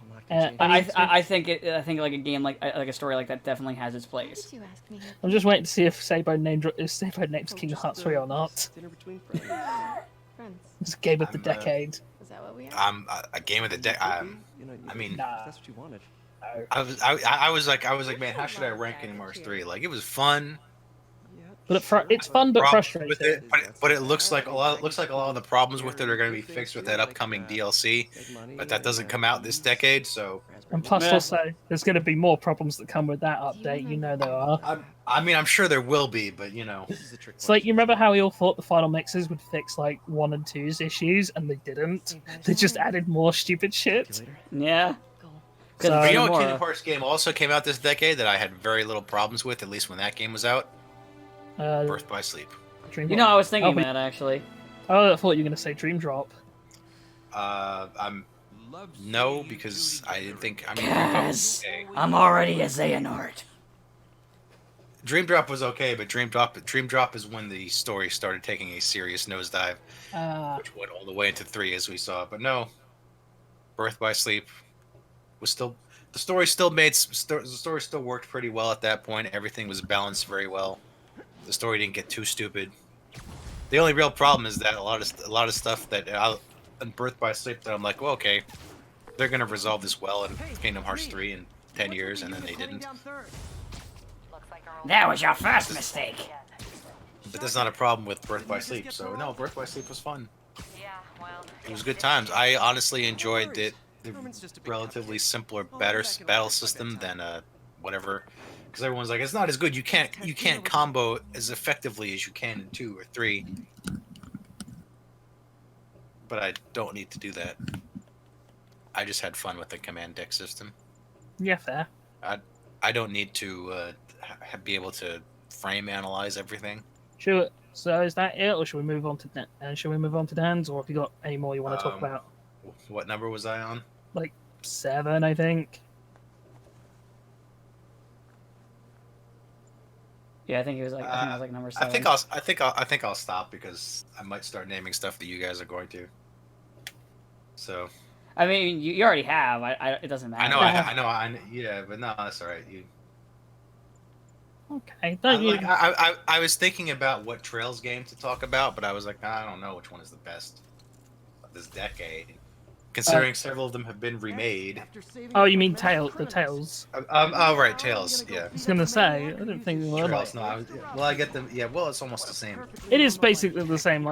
Speaker 5: I'm not gonna change
Speaker 2: I
Speaker 5: it.
Speaker 2: mean,
Speaker 1: I think like a game like a story like that definitely has its
Speaker 4: Why
Speaker 1: place.
Speaker 4: did you ask me here?
Speaker 2: I'm just waiting to see if Sabo names Kingdom Hearts 3 or not.
Speaker 5: Dinner between friends.
Speaker 4: Friends.
Speaker 2: It's game of the
Speaker 3: I'm,
Speaker 2: decade.
Speaker 4: Is that what we are?
Speaker 3: I'm a game of the day.
Speaker 5: You know,
Speaker 3: I mean,
Speaker 2: Nah.
Speaker 5: that's what you wanted.
Speaker 2: No.
Speaker 3: I was like, man, how should I rank Kingdom Hearts 3? Like, it was fun.
Speaker 2: But it's fun but
Speaker 3: Problems
Speaker 2: frustrating.
Speaker 3: with it, but it looks like a lot of the problems with it are going to be fixed with that upcoming DLC. But that doesn't come out this decade, so
Speaker 2: And plus,
Speaker 1: Yeah.
Speaker 2: also, there's going to be more problems that come with that update. You know there are.
Speaker 3: I mean, I'm sure there will be, but
Speaker 2: It's like, you remember how we all thought the final mixes would fix like 1 and 2's issues, and they didn't. They just added more stupid shit.
Speaker 1: Yeah.
Speaker 4: Go.
Speaker 1: Because
Speaker 2: So-
Speaker 3: But you know, a Kingdom Hearts game also came out this decade that I had very little problems with, at least when that game was out. Birth by Sleep.
Speaker 2: Dream
Speaker 1: You know, I was thinking
Speaker 2: Oh, but-
Speaker 1: that actually.
Speaker 2: Oh, I thought you were going to say Dream Drop.
Speaker 3: I'm no, because I didn't think. I mean,
Speaker 1: Yes.
Speaker 3: okay.
Speaker 1: I'm already a Xehanort.
Speaker 3: Dream Drop was okay, but Dream Drop is when the story started taking a serious nosedive, which went all the way into 3 as we saw. But no, Birth by Sleep was still the story still worked pretty well at that point. Everything was balanced very well. The story didn't get too stupid. The only real problem is that a lot of stuff that in Birth by Sleep that I'm like, well, okay, they're gonna resolve this well in Kingdom Hearts 3 in 10 years, and then they didn't.
Speaker 1: That was your first mistake.
Speaker 3: But that's not a problem with Birth by Sleep. So no, Birth by Sleep was fun. It was good times. I honestly enjoyed the relatively simpler battle system than whatever, because everyone's like, it's not as good. You can't combo as effectively as you can in 2 or 3. But I don't need to do that. I just had fun with the command deck system.
Speaker 2: Yeah, fair.
Speaker 3: I don't need to be able to frame analyze everything.
Speaker 2: Sure. So is that it, or should we move on to Dan's, or have you got any more you want to talk about?
Speaker 3: What number was I on?
Speaker 2: Like 7, I think.
Speaker 1: Yeah, I think it was like number 7.
Speaker 3: I think I'll stop because I might start naming stuff that you guys are going to. So
Speaker 1: I mean, you already have. It doesn't matter.
Speaker 3: yeah, but no, that's all right.
Speaker 2: Okay. Don't you?
Speaker 3: I was thinking about what Trails game to talk about, but I was like, I don't know which one is the best of this decade, considering several of them have been remade.
Speaker 2: Oh, you mean the Tales?
Speaker 3: Oh right, Tales. Yeah.
Speaker 2: I was gonna say, I don't think we were.
Speaker 3: Trails. No, I get them. Yeah, well, it's almost the same,
Speaker 2: It is basically the same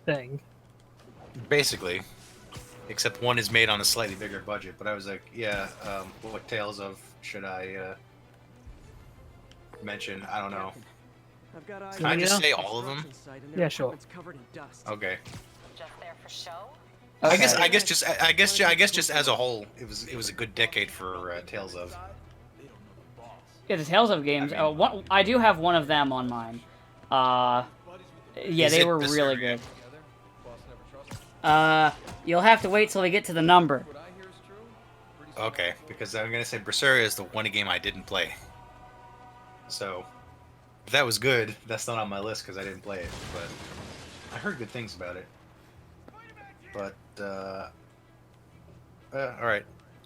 Speaker 2: thing.
Speaker 3: basically, except one is made on a slightly bigger budget. But I was like, yeah, what Tales of should I mention? I don't know. Can I just say all of them?
Speaker 2: Yeah, sure.
Speaker 3: Okay.
Speaker 7: Just there for show?
Speaker 3: I guess just as a whole, it was a good decade for Tales of.
Speaker 1: Yeah, the Tales of games. I do have one of them on mine. Yeah,
Speaker 3: Is
Speaker 1: they
Speaker 3: it
Speaker 1: were
Speaker 3: the
Speaker 1: really
Speaker 3: Syria?
Speaker 1: good. You'll have to wait till we get to the number.
Speaker 3: Okay, because I'm gonna say Berseria is the one game I didn't play. So, if that was good, that's not on my list because I didn't play it. But I heard good things about it. But all right,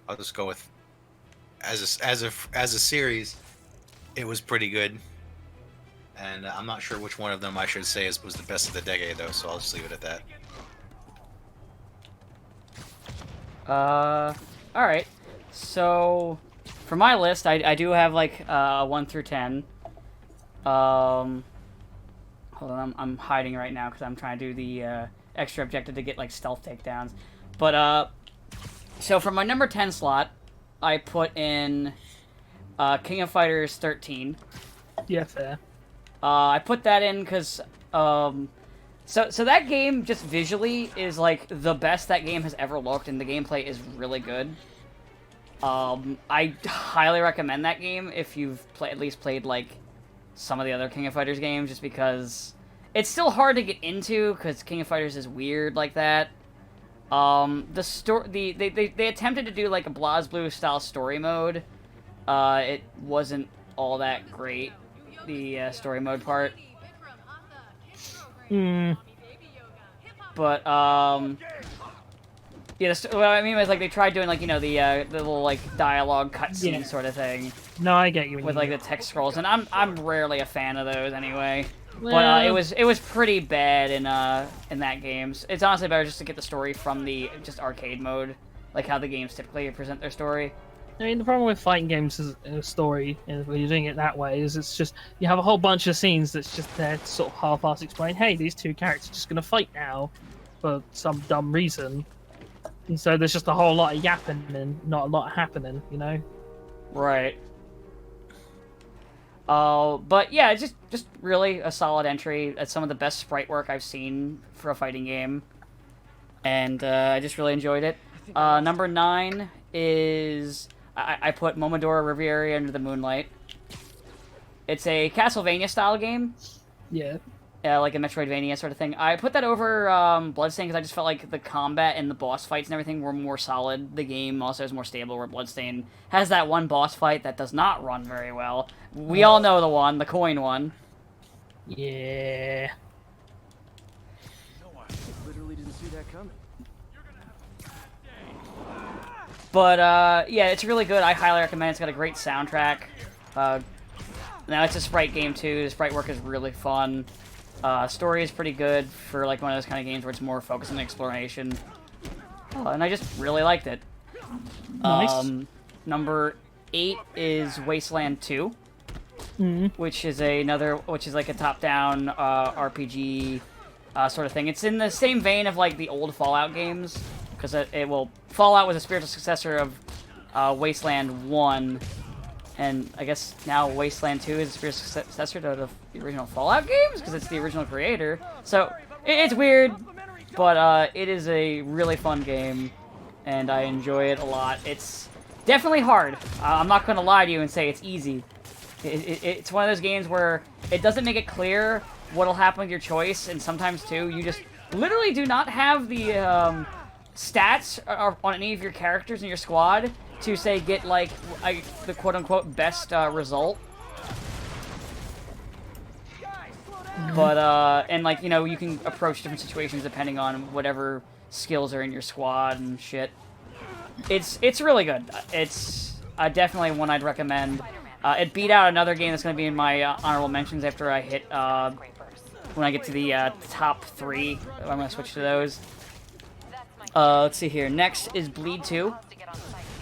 Speaker 3: I'll just go with as a series, it was pretty good. And I'm not sure which one of them I should say was the best of the decade, though. So I'll just leave it at that.
Speaker 1: All right. So, for my list, I do have like 1 through 10. Hold on, I'm hiding right now because I'm trying to do the extra objective to get like stealth takedowns. But so for my number 10 slot, I put in King of Fighters 13.
Speaker 2: Yeah, fair.
Speaker 1: I put that in because so that game just visually is like the best that game has ever looked, and the gameplay is really good. I highly recommend that game if you've at least played like some of the other King of Fighters games, just because it's still hard to get into because King of Fighters is weird like that. They attempted to do like a BlazBlue style story mode. It wasn't all that great, the story mode part. But yeah, what I mean was like they tried doing like, you know, the little like dialogue cutscene sort of thing.
Speaker 2: No, I get you.
Speaker 1: With like the text scrolls, and I'm rarely a fan of those anyway.
Speaker 2: Well,
Speaker 1: But it was pretty bad in that game. It's honestly better just to get the story from the just arcade mode, like how the games typically present their story.
Speaker 2: I mean, the problem with fighting games is a story, and when you're doing it that way, is it's just you have a whole bunch of scenes that's just there to sort of half-ass explain, hey, these two characters are just going to fight now for some dumb reason. And so there's just a whole lot of yapping and not a lot happening, you know?
Speaker 1: Right. But yeah, it's just really a solid entry. It's some of the best sprite work I've seen for a fighting game. And I just really enjoyed it. Number 9 is... I put Momodora Riviera Under the Moonlight. It's a Castlevania-style game.
Speaker 2: Yeah.
Speaker 1: Like a Metroidvania sort of thing. I put that over Bloodstained because I just felt like the combat and the boss fights and everything were more solid. The game also is more stable, where Bloodstained has that one boss fight that does not run very well. We all know the one, the coin one.
Speaker 2: Yeah.
Speaker 6: Literally didn't see that coming.
Speaker 1: But, yeah, it's really good. I highly recommend it. It's got a great soundtrack. Now, it's a sprite game, too. The sprite work is really fun. Story is pretty good for, like, one of those kind of games where it's more focused on exploration. And I just really liked it.
Speaker 2: Nice.
Speaker 1: Number 8 is Wasteland 2. Which is like a top-down RPG sort of thing. It's in the same vein of, like, the old Fallout games. Because Fallout was a spiritual successor of Wasteland 1, and I guess now Wasteland 2 is a spiritual successor to the original Fallout games, because it's the original creator. So, it's weird, but it is a really fun game, and I enjoy it a lot. It's definitely hard. I'm not going to lie to you and say it's easy. It's one of those games where it doesn't make it clear what'll happen with your choice, and sometimes, too, you just literally do not have the... stats on any of your characters in your squad to, say, get, like, the quote-unquote best result. But, and, like, you know, you can approach different situations depending on whatever skills are in your squad and shit. It's really good. It's definitely one I'd recommend. It beat out another game that's going to be in my honorable mentions after I hit, when I get to the top 3. I'm going to switch to those. Let's see here. Next is Bleed 2,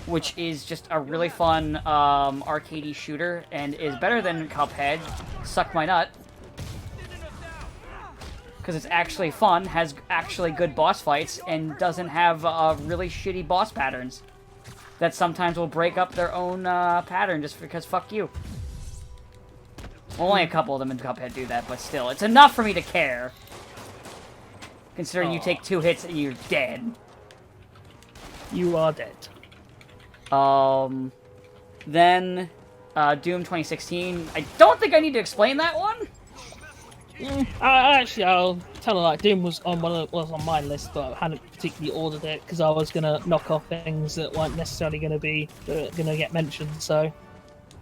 Speaker 1: which is just a really fun arcadey shooter and is better than Cuphead. Suck my nut. Because it's actually fun, has actually good boss fights, and doesn't have really shitty boss patterns that sometimes will break up their own pattern just because fuck you. Only a couple of them in Cuphead do that, but still, it's enough for me to care. Considering you take 2 hits and you're dead.
Speaker 2: You are dead.
Speaker 1: Then, Doom 2016. I don't think I need to explain that one.
Speaker 2: Actually, I'll tell her, like, Doom was on my list, but I hadn't particularly ordered it because I was gonna knock off things that weren't necessarily gonna get mentioned. So,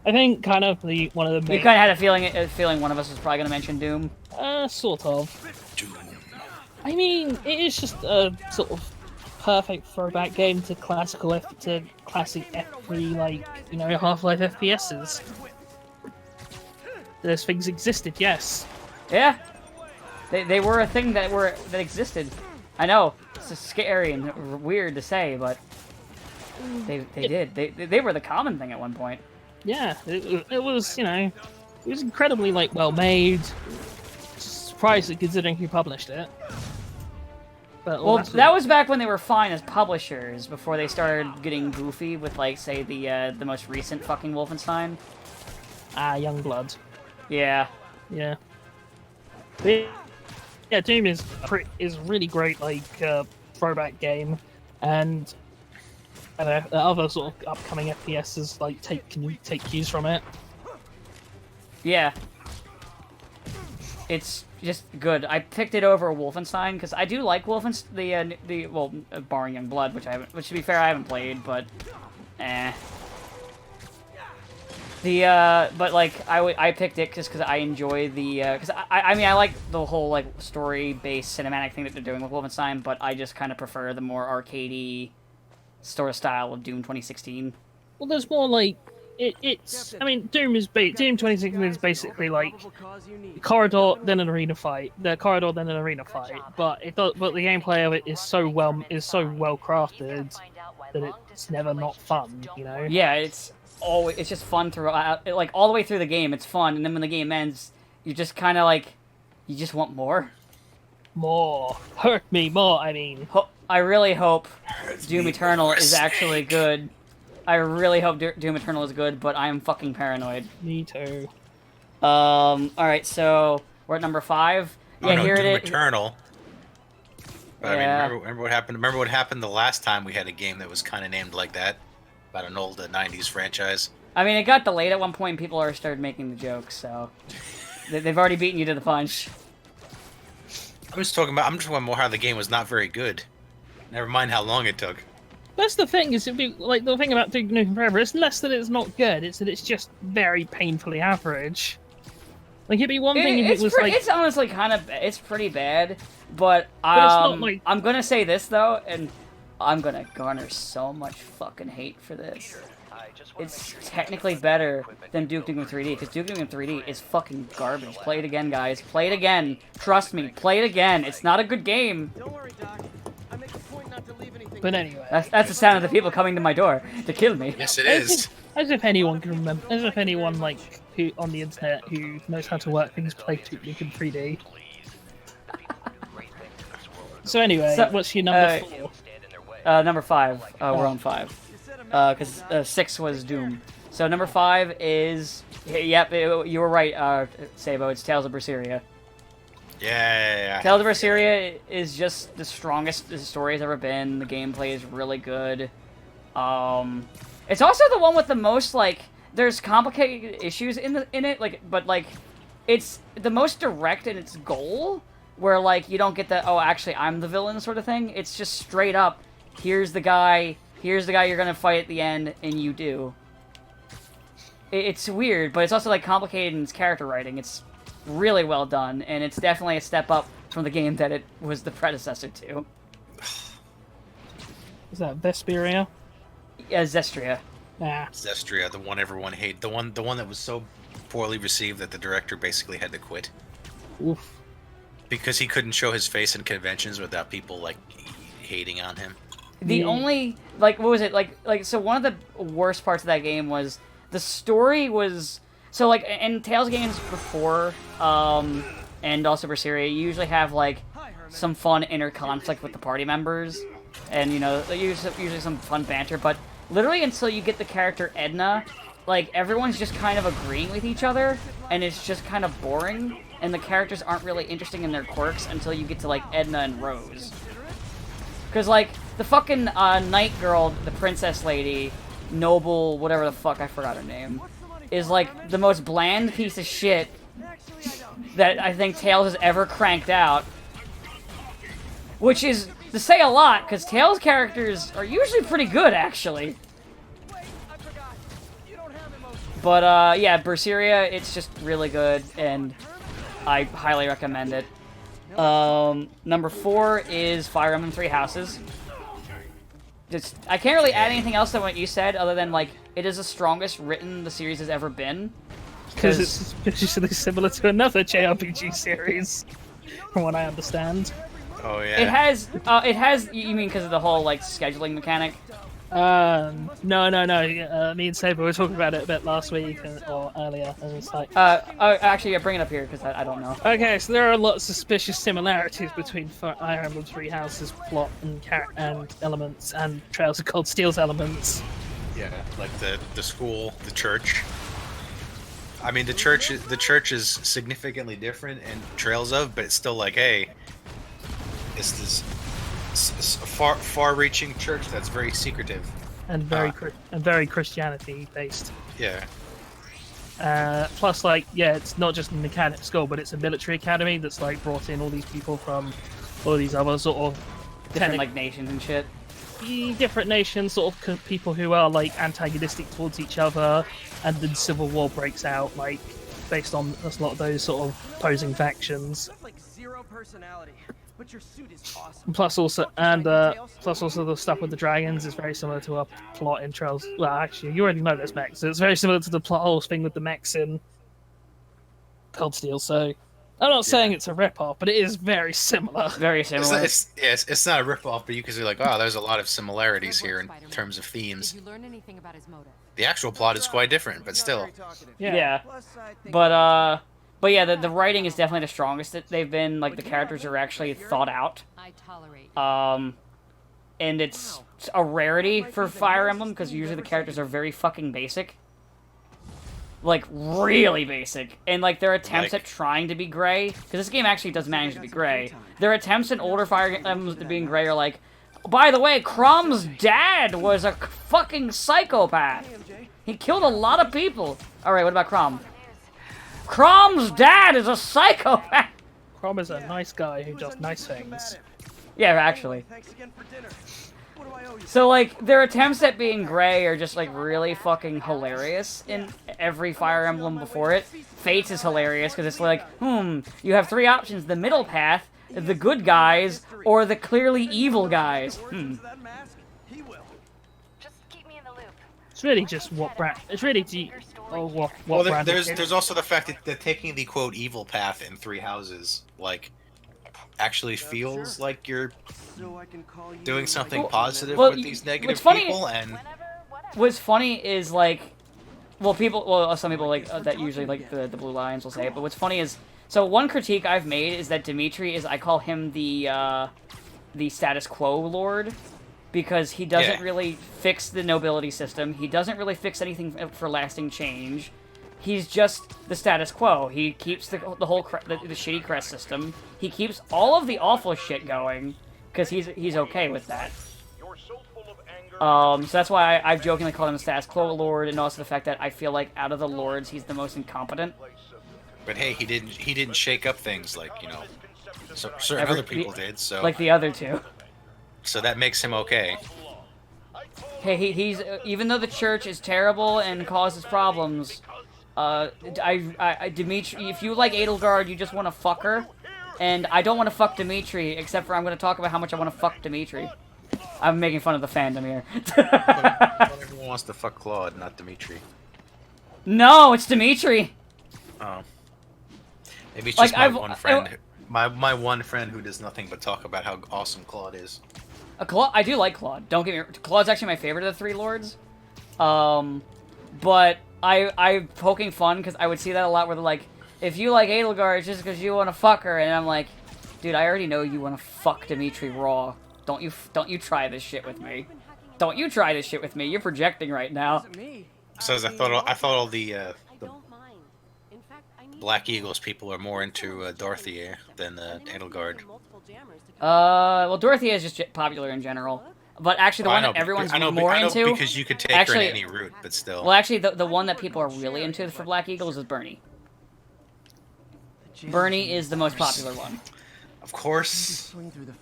Speaker 2: I think kind of one of the main...
Speaker 1: You kind of had a feeling one of us was probably gonna mention Doom.
Speaker 2: Sort of.
Speaker 3: Doom.
Speaker 2: I mean, it is just a sort of perfect throwback game to classic F3, like, you know, Half-Life FPSs. Those things existed, yes.
Speaker 1: Yeah, they were a thing that existed. I know it's scary and weird to say, but they did. They were the common thing at one point.
Speaker 2: Yeah, it was, you know, it was incredibly, like, well made. Surprised considering who published it. But,
Speaker 1: Well, that was back when they were fine as publishers, before they started getting goofy with, like, say, the most recent fucking Wolfenstein.
Speaker 2: Youngblood.
Speaker 1: Yeah.
Speaker 2: Yeah. But, yeah, Doom is really great, like, throwback game, and I don't know, other sort of upcoming FPSs like take cues from it.
Speaker 1: Yeah. It's just good. I picked it over Wolfenstein because I do like Wolfenstein. Barring Youngblood, which to be fair I haven't played, but but like I picked it just because I enjoy because I mean I like the whole like story-based cinematic thing that they're doing with Wolfenstein, but I just kind of prefer the more arcadey sort of style of Doom 2016.
Speaker 2: Well, there's more like it's. I mean, Doom 2016 is basically like corridor then an arena fight, the corridor then an arena fight, but the gameplay of it is so well crafted that it's never not fun, you know?
Speaker 1: Yeah, it's just fun throughout, like all the way through the game. It's fun, and then when the game ends, you just kind of like you just want more.
Speaker 2: More. Hurt me more. I mean.
Speaker 1: I really hope Doom Eternal is actually good. I really hope Doom Eternal is good, but I am fucking paranoid.
Speaker 2: Me too.
Speaker 1: Alright, so we're at number 5. Yeah,
Speaker 3: no,
Speaker 1: here
Speaker 3: Doom
Speaker 1: it is.
Speaker 3: Eternal. But,
Speaker 1: Yeah.
Speaker 3: I mean, remember what happened? Remember what happened the last time we had a game that was kind of named like that? About an old 90s franchise?
Speaker 1: I mean, it got delayed at one point, and people started making the jokes, so... They've already beaten you to the punch.
Speaker 3: I'm just talking about more how the game was not very good. Never mind how long it took.
Speaker 2: That's the thing, is like the thing about Duke Nukem Forever, it's less that it's not good, it's that it's just very painfully average. Like, it'd be one thing if it was like...
Speaker 1: It's honestly it's pretty bad, but,
Speaker 2: it's not like...
Speaker 1: I'm gonna say this, though, and I'm gonna garner so much fucking hate for this. It's technically better than Duke Nukem 3D, because Duke Nukem 3D is fucking garbage. Play it again, guys. Play it again. Trust me, play it again. It's not a good game.
Speaker 6: Don't worry, Doc. I make a point not to leave anything.
Speaker 2: But anyway.
Speaker 1: That's the sound of the people coming to my door to kill me.
Speaker 3: Yes, it is.
Speaker 2: As if anyone can remember, as if anyone, like, who on the internet who knows how to work things play Duke Nukem 3D. So anyway, what's your number 4?
Speaker 1: Number 5. We're on 5. Because 6 was Doom. So number 5 is... Yep, you were right, Sabo. It's Tales of Berseria.
Speaker 3: Yeah.
Speaker 1: Tales of Berseria is just the strongest the story has ever been. The gameplay is really good. It's also the one with the most, like... There's complicated issues in it, like, but, like, it's the most direct in its goal, where, like, you don't get the, oh, actually, I'm the villain sort of thing. It's just straight up, here's the guy you're gonna fight at the end, and you do. It's weird, but it's also, like, complicated in its character writing. It's really well done, and it's definitely a step up from the game that it was the predecessor to.
Speaker 2: Is that Vesperia?
Speaker 1: Yeah, Zestria.
Speaker 3: Zestria, the one everyone hated. The one that was so poorly received that the director basically had to quit.
Speaker 2: Oof.
Speaker 3: Because he couldn't show his face in conventions without people, like, hating on him.
Speaker 1: The only, like, what was it, like, so one of the worst parts of that game was, the story was, so, like, in Tales games before, and also Berseria, you usually have, like, some fun inner conflict with the party members, and, you know, usually some fun banter, but literally until you get the character Edna, like, everyone's just kind of agreeing with each other, and it's just kind of boring, and the characters aren't really interesting in their quirks until you get to, like, Edna and Rose. Because, like, the fucking Night Girl, the princess lady, Noble, whatever the fuck, I forgot her name, is, like, the most bland piece of shit that I think Tales has ever cranked out. Which is to say a lot, because Tales characters are usually pretty good, actually. But, yeah, Berseria, it's just really good, and I highly recommend it. Number 4 is Fire Emblem Three Houses. I can't really add anything else to what you said, other than, like, it is the strongest written the series has ever been.
Speaker 2: Because it's suspiciously similar to another JRPG series, from what I understand.
Speaker 3: Oh yeah.
Speaker 1: It has. You mean because of the whole like scheduling mechanic?
Speaker 2: No. Me and Saber were talking about it a bit last week or earlier, and it's like.
Speaker 1: Actually, bring it up here because I don't know.
Speaker 2: Okay, so there are a lot of suspicious similarities between Fire Emblem Three Houses plot and elements, and Trails of Cold Steel's elements.
Speaker 3: Yeah, like the school, the church. I mean, the church is significantly different in Trails of, but it's still like, hey, it's this far-reaching church that's very secretive
Speaker 2: and very Christianity based.
Speaker 3: Yeah.
Speaker 2: Plus, like, yeah, it's not just a mechanic school, but it's a military academy that's like brought in all these people from all these other sort of
Speaker 1: different like nations and shit.
Speaker 2: Different nations, sort of people who are like antagonistic towards each other, and then civil war breaks out, like based on a lot of those sort of opposing factions.
Speaker 6: That's like zero personality, but your suit is awesome.
Speaker 2: Plus also the stuff with the dragons is very similar to our plot in Trails. Well, actually, you already know this mechs. So it's very similar to the plot whole thing with the mechs in Cold Steel. So I'm not saying it's a rip-off, but it is very similar.
Speaker 1: Very similar.
Speaker 3: It's not a rip-off, but you can see like, oh, there's a lot of similarities here in terms of themes.
Speaker 5: Did you learn anything about his motive?
Speaker 3: The actual plot is quite different, but still.
Speaker 1: Yeah. But yeah, the writing is definitely the strongest that they've been. Like the characters are actually thought out.
Speaker 5: I tolerate.
Speaker 1: And it's a rarity for Fire Emblem because usually the characters are very fucking basic. Like, really basic. And, like, their attempts at trying to be gray, because this game actually does manage to be gray, their attempts in older Fire Emblems to being gray are like, by the way, Crom's dad was a fucking psychopath. He killed a lot of people. Alright, what about Crom? Crom's dad is a psychopath!
Speaker 2: Crom is a nice guy who does nice things.
Speaker 1: Yeah, actually. So, like, their attempts at being gray are just, like, really fucking hilarious in every Fire Emblem before it. Fates is hilarious, because it's like, you have 3 options, the middle path, the good guys, or the clearly evil guys.
Speaker 2: It's really just what brand... It's really what
Speaker 3: well,
Speaker 2: brand...
Speaker 3: there's also the fact that taking the, quote, evil path in Three Houses, like, actually feels like you're doing something positive with these negative people, and
Speaker 1: what's funny is like, some people like that usually like the Blue Lions will say it, but what's funny is, so one critique I've made is that Dimitri is, I call him the status quo lord, because he doesn't really fix the nobility system, he doesn't really fix anything for lasting change. He's just the status quo. He keeps the whole the shitty crest system. He keeps all of the awful shit going because he's okay with that. So that's why I've jokingly called him the status quo lord, and also the fact that I feel like out of the lords he's the most incompetent.
Speaker 3: But hey, he didn't shake up things like, you know, certain other people did. So
Speaker 1: like the other two.
Speaker 3: So that makes him okay.
Speaker 1: Hey, he's even though the church is terrible and causes problems. Dimitri, if you like Edelgard, you just want to fuck her, and I don't want to fuck Dimitri, except for I'm going to talk about how much I want to fuck Dimitri. I'm making fun of the fandom here.
Speaker 3: Everyone wants to fuck Claude, not Dimitri.
Speaker 1: No, it's Dimitri.
Speaker 3: Oh. Maybe it's just like, my one friend. My one friend who does nothing but talk about how awesome Claude is.
Speaker 1: I do like Claude. Don't get me wrong. Claude's actually my favorite of the 3 lords. But I'm poking fun because I would see that a lot where they're like, if you like Edelgard, it's just because you want to fuck her, and I'm like, dude, I already know you want to fuck Dimitri raw. Don't you try this shit with me. Don't you try this shit with me. You're projecting right now.
Speaker 3: Says I thought all the Black Eagles people are more into Dorothea than Edelgard.
Speaker 1: Well, Dorothea is just popular in general. But actually, the one that everyone's more into...
Speaker 3: because you could take her in any route, but still.
Speaker 1: Well, actually, the one that people are really into for Black Eagles is Bernie. Bernie is the most popular one.
Speaker 3: Of course.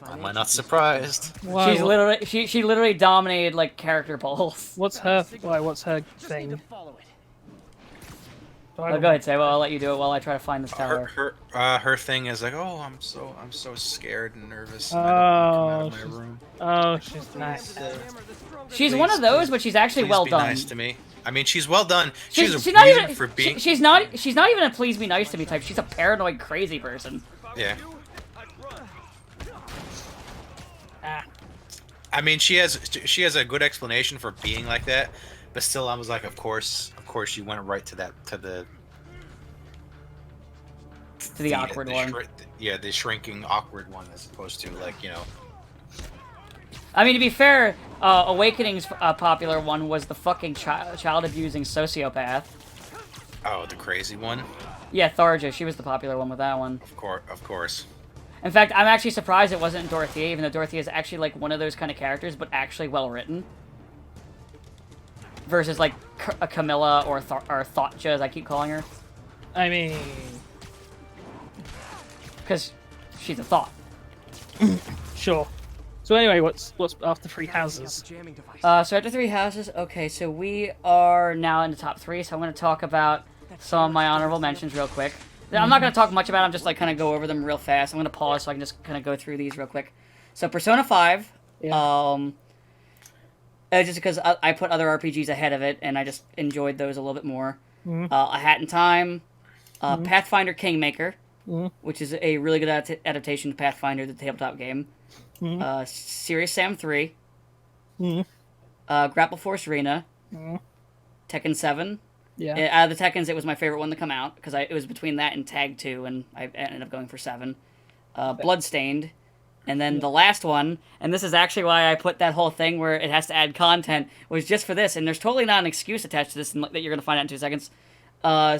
Speaker 3: Am I not surprised?
Speaker 1: She's literally she literally dominated like character polls.
Speaker 2: What's her thing?
Speaker 1: Oh, go ahead, say. Well, I'll let you do it while I try to find this tower.
Speaker 3: Her thing is like, oh, I'm so scared and nervous. And I don't want to come out of my room.
Speaker 2: Oh, she's nice.
Speaker 1: She's one of those, but she's actually well
Speaker 3: be
Speaker 1: done.
Speaker 3: Nice to me. I mean, she's well done. She's a
Speaker 1: not
Speaker 3: reason
Speaker 1: even
Speaker 3: for being.
Speaker 1: she's not even a please be nice to me type. She's a paranoid crazy person.
Speaker 3: Yeah.
Speaker 2: Ah.
Speaker 3: I mean, she has a good explanation for being like that, but still, I was like, of course, you went right to the
Speaker 1: awkward one.
Speaker 3: Yeah, the shrinking awkward one, as opposed to like, you know.
Speaker 1: I mean, to be fair, Awakening's popular one was the fucking child abusing sociopath.
Speaker 3: Oh, the crazy one.
Speaker 1: Yeah, Tharja. She was the popular one with that one.
Speaker 3: Of course.
Speaker 1: In fact, I'm actually surprised it wasn't Dorothea, even though Dorothea is actually like one of those kind of characters, but actually well written. Versus like a Camilla or Thoughtja, as I keep calling her.
Speaker 2: I mean,
Speaker 1: because she's a thought.
Speaker 2: Sure. So anyway, what's after 3 houses?
Speaker 1: So after 3 houses, okay, so we are now in the top 3, so I'm going to talk about some of my honorable mentions real quick. I'm not going to talk much about them, just like kind of go over them real fast. I'm going to pause so I can just kind of go through these real quick. So Persona 5, just because I put other RPGs ahead of it, and I just enjoyed those a little bit more. A Hat in Time, Pathfinder Kingmaker, which is a really good adaptation to Pathfinder, the tabletop game. Serious Sam 3, Grapple Force Arena, Tekken 7.
Speaker 2: Yeah.
Speaker 1: Out of the Tekkens, it was my favorite one to come out, because it was between that and Tag 2, and I ended up going for 7. Bloodstained. And then the last one, and this is actually why I put that whole thing where it has to add content, was just for this, and there's totally not an excuse attached to this that you're going to find out in 2 seconds.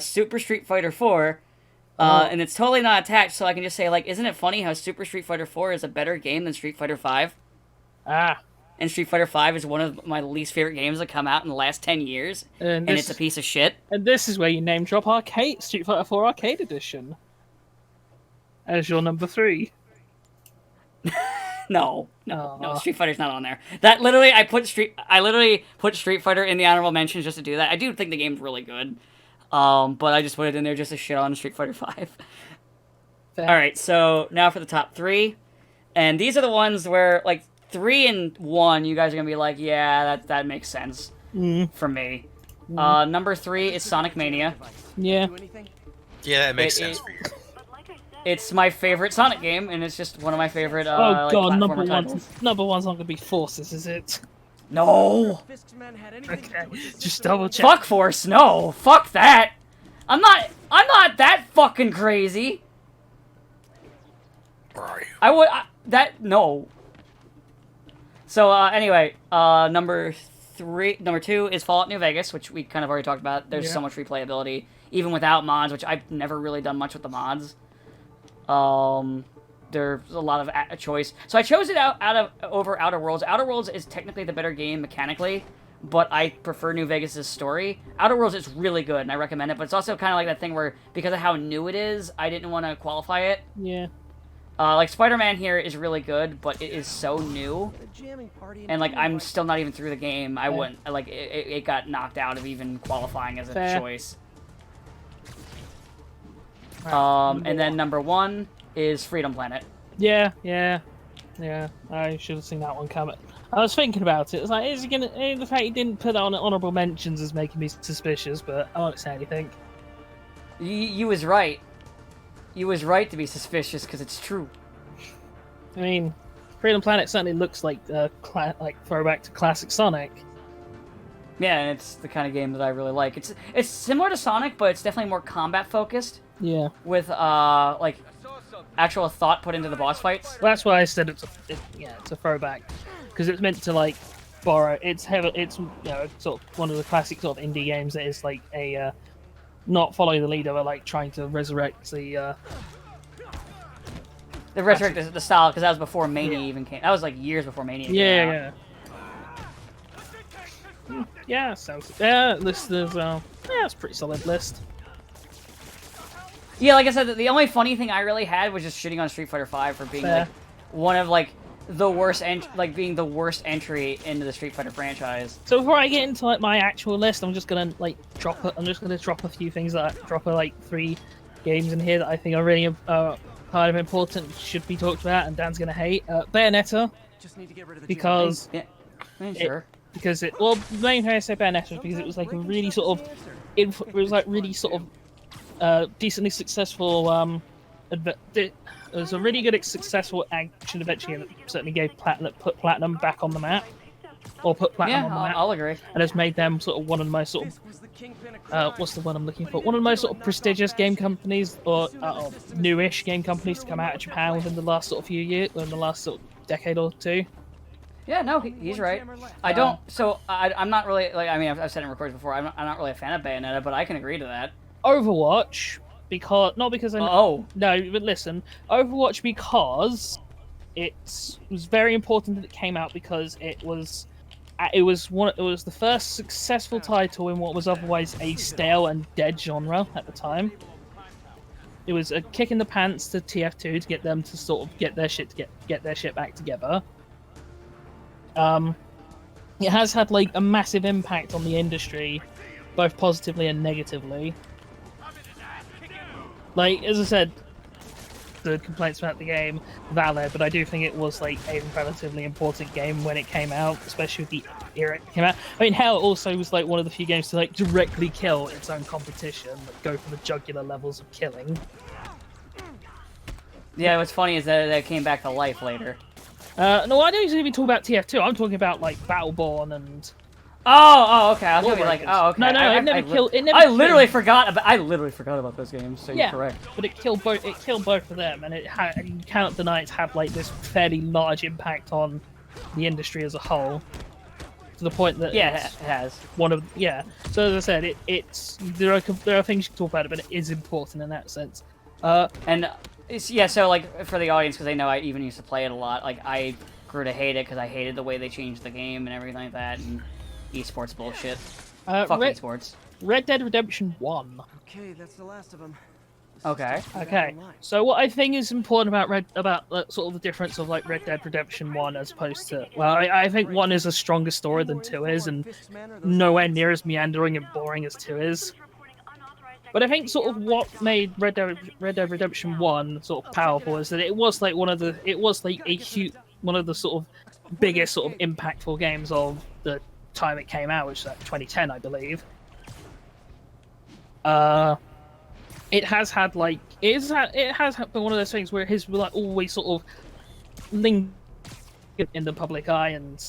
Speaker 1: Super Street Fighter 4, and it's totally not attached, so I can just say, like, isn't it funny how Super Street Fighter 4 is a better game than Street Fighter 5?
Speaker 2: Ah.
Speaker 1: And Street Fighter 5 is one of my least favorite games that come out in the last 10 years, and it's a piece of shit.
Speaker 2: And this is where you name drop Street Fighter 4 Arcade Edition as your number 3.
Speaker 1: No, Street Fighter's not on there. That literally, I literally put Street Fighter in the honorable mentions just to do that. I do think the game's really good, but I just put it in there just to shit on Street Fighter 5. All right, so now for the top 3, and these are the ones where like 3 and 1, you guys are gonna be like, yeah, that makes sense for me. Number 3 is Sonic Mania.
Speaker 2: Yeah.
Speaker 3: Yeah, that makes sense for you.
Speaker 1: It's my favorite Sonic game, and it's just one of my favorite.
Speaker 2: Oh god,
Speaker 1: platformer titles.
Speaker 2: number one's not gonna be Forces, is it?
Speaker 1: No.
Speaker 2: Okay, just double check.
Speaker 1: Fuck Force, no. Fuck that. I'm not that fucking crazy.
Speaker 3: Where are you?
Speaker 1: No. So anyway, number 2 is Fallout New Vegas, which we kind of already talked about. There's so much replayability, even without mods, which I've never really done much with the mods. There's a lot of choice. So I chose it over Outer Worlds. Outer Worlds is technically the better game mechanically, but I prefer New Vegas' story. Outer Worlds is really good, and I recommend it, but it's also kind of like that thing where, because of how new it is, I didn't want to qualify it.
Speaker 2: Yeah.
Speaker 1: Like, Spider-Man here is really good, but it is so new, and, like, I'm still not even through the game. I wouldn't, like, it got knocked out of even qualifying as a choice. And then number 1 is Freedom Planet.
Speaker 2: Yeah. I should have seen that one coming. I was thinking about it. It's like, is he gonna? The fact he didn't put that on honorable mentions is making me suspicious, but I won't say anything.
Speaker 1: You was right. You was right to be suspicious, because it's true.
Speaker 2: I mean, Freedom Planet certainly looks like throwback to classic Sonic.
Speaker 1: Yeah, and it's the kind of game that I really like. It's similar to Sonic, but it's definitely more combat focused.
Speaker 2: Yeah.
Speaker 1: With like actual thought put into the boss fights.
Speaker 2: Well, that's why I said it's a throwback, because it's meant to like borrow. It's sort of one of the classic sort of indie games that is like a not following the leader, but like trying to resurrect the
Speaker 1: the style, because that was before Mania even came. That was like years before Mania came out.
Speaker 2: Yeah, sounds. Yeah, list is it's a pretty solid list. Yeah,
Speaker 1: like I said, the only funny thing I really had was just shitting on Street Fighter 5 for being like one of like the worst being the worst entry into the Street Fighter franchise.
Speaker 2: So before I get into like my actual list, I'm just gonna drop a few things like 3 games in here that I think are really kind of important, should be talked about, and Dan's gonna hate. Bayonetta,
Speaker 6: Just need to get rid of the
Speaker 2: because
Speaker 1: Yeah, I mean, sure.
Speaker 2: the main reason I say Bayonetta is because it was like a really sort of decently successful it was a really good successful action adventure game that certainly put Platinum back on the map, or put Platinum on the map.
Speaker 1: I'll agree.
Speaker 2: And has made them sort of one of the most sort of
Speaker 6: This was the kingpin of
Speaker 2: what's the word I'm looking for? One of the most sort of prestigious game companies, or newish game companies to come out of Japan within the last sort of few years, or in the last sort of decade or two.
Speaker 1: Yeah, no, he's right. I don't. So I'm not really like. I mean, I've said in recordings before. I'm not really a fan of Bayonetta, but I can agree to that.
Speaker 2: Overwatch, not because I
Speaker 1: Oh.
Speaker 2: no, but listen, Overwatch because it was very important that it came out because it was the first successful title in what was otherwise a stale and dead genre at the time. It was a kick in the pants to TF2 to get them to sort of get their shit back together. It has had like a massive impact on the industry, both positively and negatively. Like, as I said, the complaints about the game valid, but I do think it was like a relatively important game when it came out, especially with the era it came out. I mean, hell, it also was like one of the few games to like directly kill its own competition, like go for the jugular levels of killing.
Speaker 1: Yeah, what's funny is that it came back to life later.
Speaker 2: No, I don't usually talk about TF2. I'm talking about like Battleborn and.
Speaker 1: Oh, okay. I was gonna be like, oh, okay.
Speaker 2: No, it never killed. It never.
Speaker 1: I literally forgot about those games. So
Speaker 2: Yeah,
Speaker 1: you're correct.
Speaker 2: but it killed both. It killed both of them, and and you cannot deny it's had like this fairly large impact on the industry as a whole, to the point that
Speaker 1: Yeah, it has.
Speaker 2: So as I said, there are things you can talk about it, but it is important in that sense.
Speaker 1: And yeah, so like for the audience, because they know I even used to play it a lot. Like I grew to hate it because I hated the way they changed the game and everything like that, and esports bullshit. Fuck esports.
Speaker 2: Red Dead Redemption 1.
Speaker 6: Okay, that's the last of them.
Speaker 1: Okay.
Speaker 2: Okay, so what I think is important about sort of the difference of like Red Dead Redemption 1 as opposed to, well, I think 1 is a stronger story than 2 is, and nowhere near as meandering and boring as 2 is. But I think sort of what made Red Dead Redemption 1 sort of powerful is that it was like one of the sort of biggest sort of impactful games of the time it came out, which is like 2010, I believe. It has had like it has been one of those things where his like always sort of lingered in the public eye, and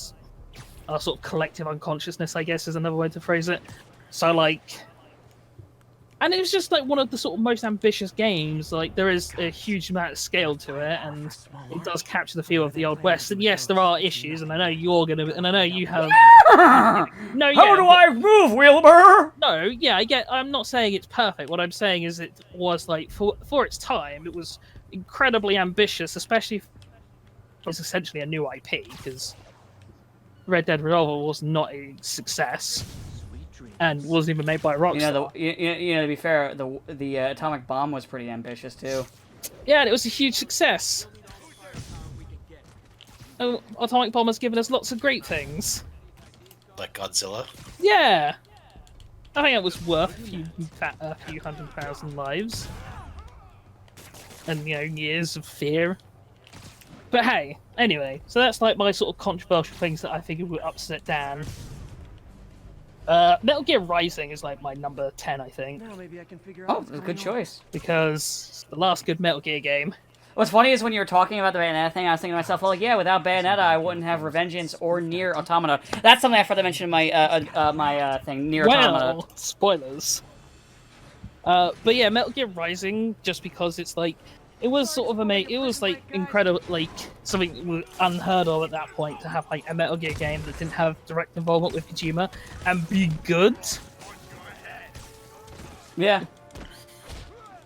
Speaker 2: our sort of collective unconsciousness, I guess, is another way to phrase it. So like. And it was just like one of the sort of most ambitious games. Like there is a huge amount of scale to it, and it does capture the feel of the Old West. And yes, there are issues, and I know you're gonna, and I know you have. No, yeah,
Speaker 1: How do I move, Wilbur?
Speaker 2: No, yeah, I get. I'm not saying it's perfect. What I'm saying is it was like for its time, it was incredibly ambitious, especially. It's essentially a new IP because Red Dead Revolver was not a success. And wasn't even made by Rockstar.
Speaker 1: You know, to be fair, the atomic bomb was pretty ambitious too.
Speaker 2: Yeah, and it was a huge success. Oh, atomic bomb has given us lots of great things.
Speaker 3: Like Godzilla.
Speaker 2: Yeah, I think it was worth a few 100,000 lives, and years of fear. But hey, anyway, so that's like my sort of controversial things that I think would upset Dan. Metal Gear Rising is like my number 10, I think.
Speaker 6: Now maybe I can figure
Speaker 1: Oh,
Speaker 6: out what's
Speaker 1: a good
Speaker 6: going on.
Speaker 1: choice.
Speaker 2: Because it's the last good Metal Gear game.
Speaker 1: What's funny is when you were talking about the Bayonetta thing, I was thinking to myself, well, yeah, without Bayonetta, I wouldn't have Revengeance or Nier Automata. That's something I forgot to mention in my thing, Nier Automata.
Speaker 2: Well, spoilers. But yeah, Metal Gear Rising, just because it's like, it was sort of it was like incredible, like something unheard of at that point to have like a Metal Gear game that didn't have direct involvement with Kojima and be good.
Speaker 1: Yeah.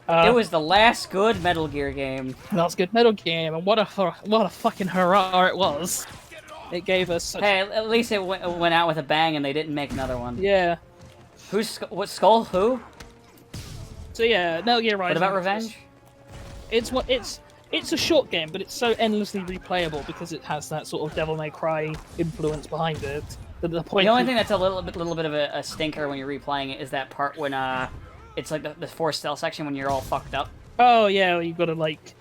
Speaker 1: It was the last good Metal Gear game.
Speaker 2: Last good Metal game, and what a fucking hurrah it was! It gave us such...
Speaker 1: Hey, at least it went out with a bang, and they didn't make another one.
Speaker 2: Yeah.
Speaker 1: What Skull? Who?
Speaker 2: So yeah, Metal Gear Rising.
Speaker 1: What about Revenge?
Speaker 2: It's it's a short game, but it's so endlessly replayable because it has that sort of Devil May Cry influence behind it. That the point
Speaker 1: The only thing that's a little bit of a stinker when you're replaying it is that part when it's like the forced stealth section when you're all fucked up.
Speaker 2: Oh yeah, you gotta like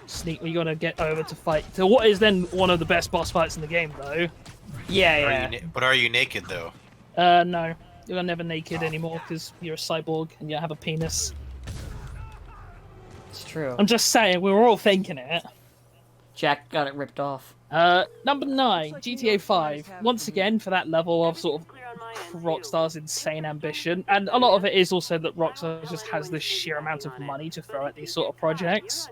Speaker 2: sneak. You gotta get over to fight. So what is then one of the best boss fights in the game, though?
Speaker 1: Yeah, yeah.
Speaker 3: But are you naked though?
Speaker 2: No, you're never naked anymore because you're a cyborg and you have a penis.
Speaker 1: It's true.
Speaker 2: I'm just saying, we were all thinking it.
Speaker 1: Jack got it ripped off.
Speaker 2: Number 9, GTA 5. Once again, for that level of sort of Rockstar's insane ambition, and a lot of it is also that Rockstar just has the sheer amount of money to throw at these sort of projects.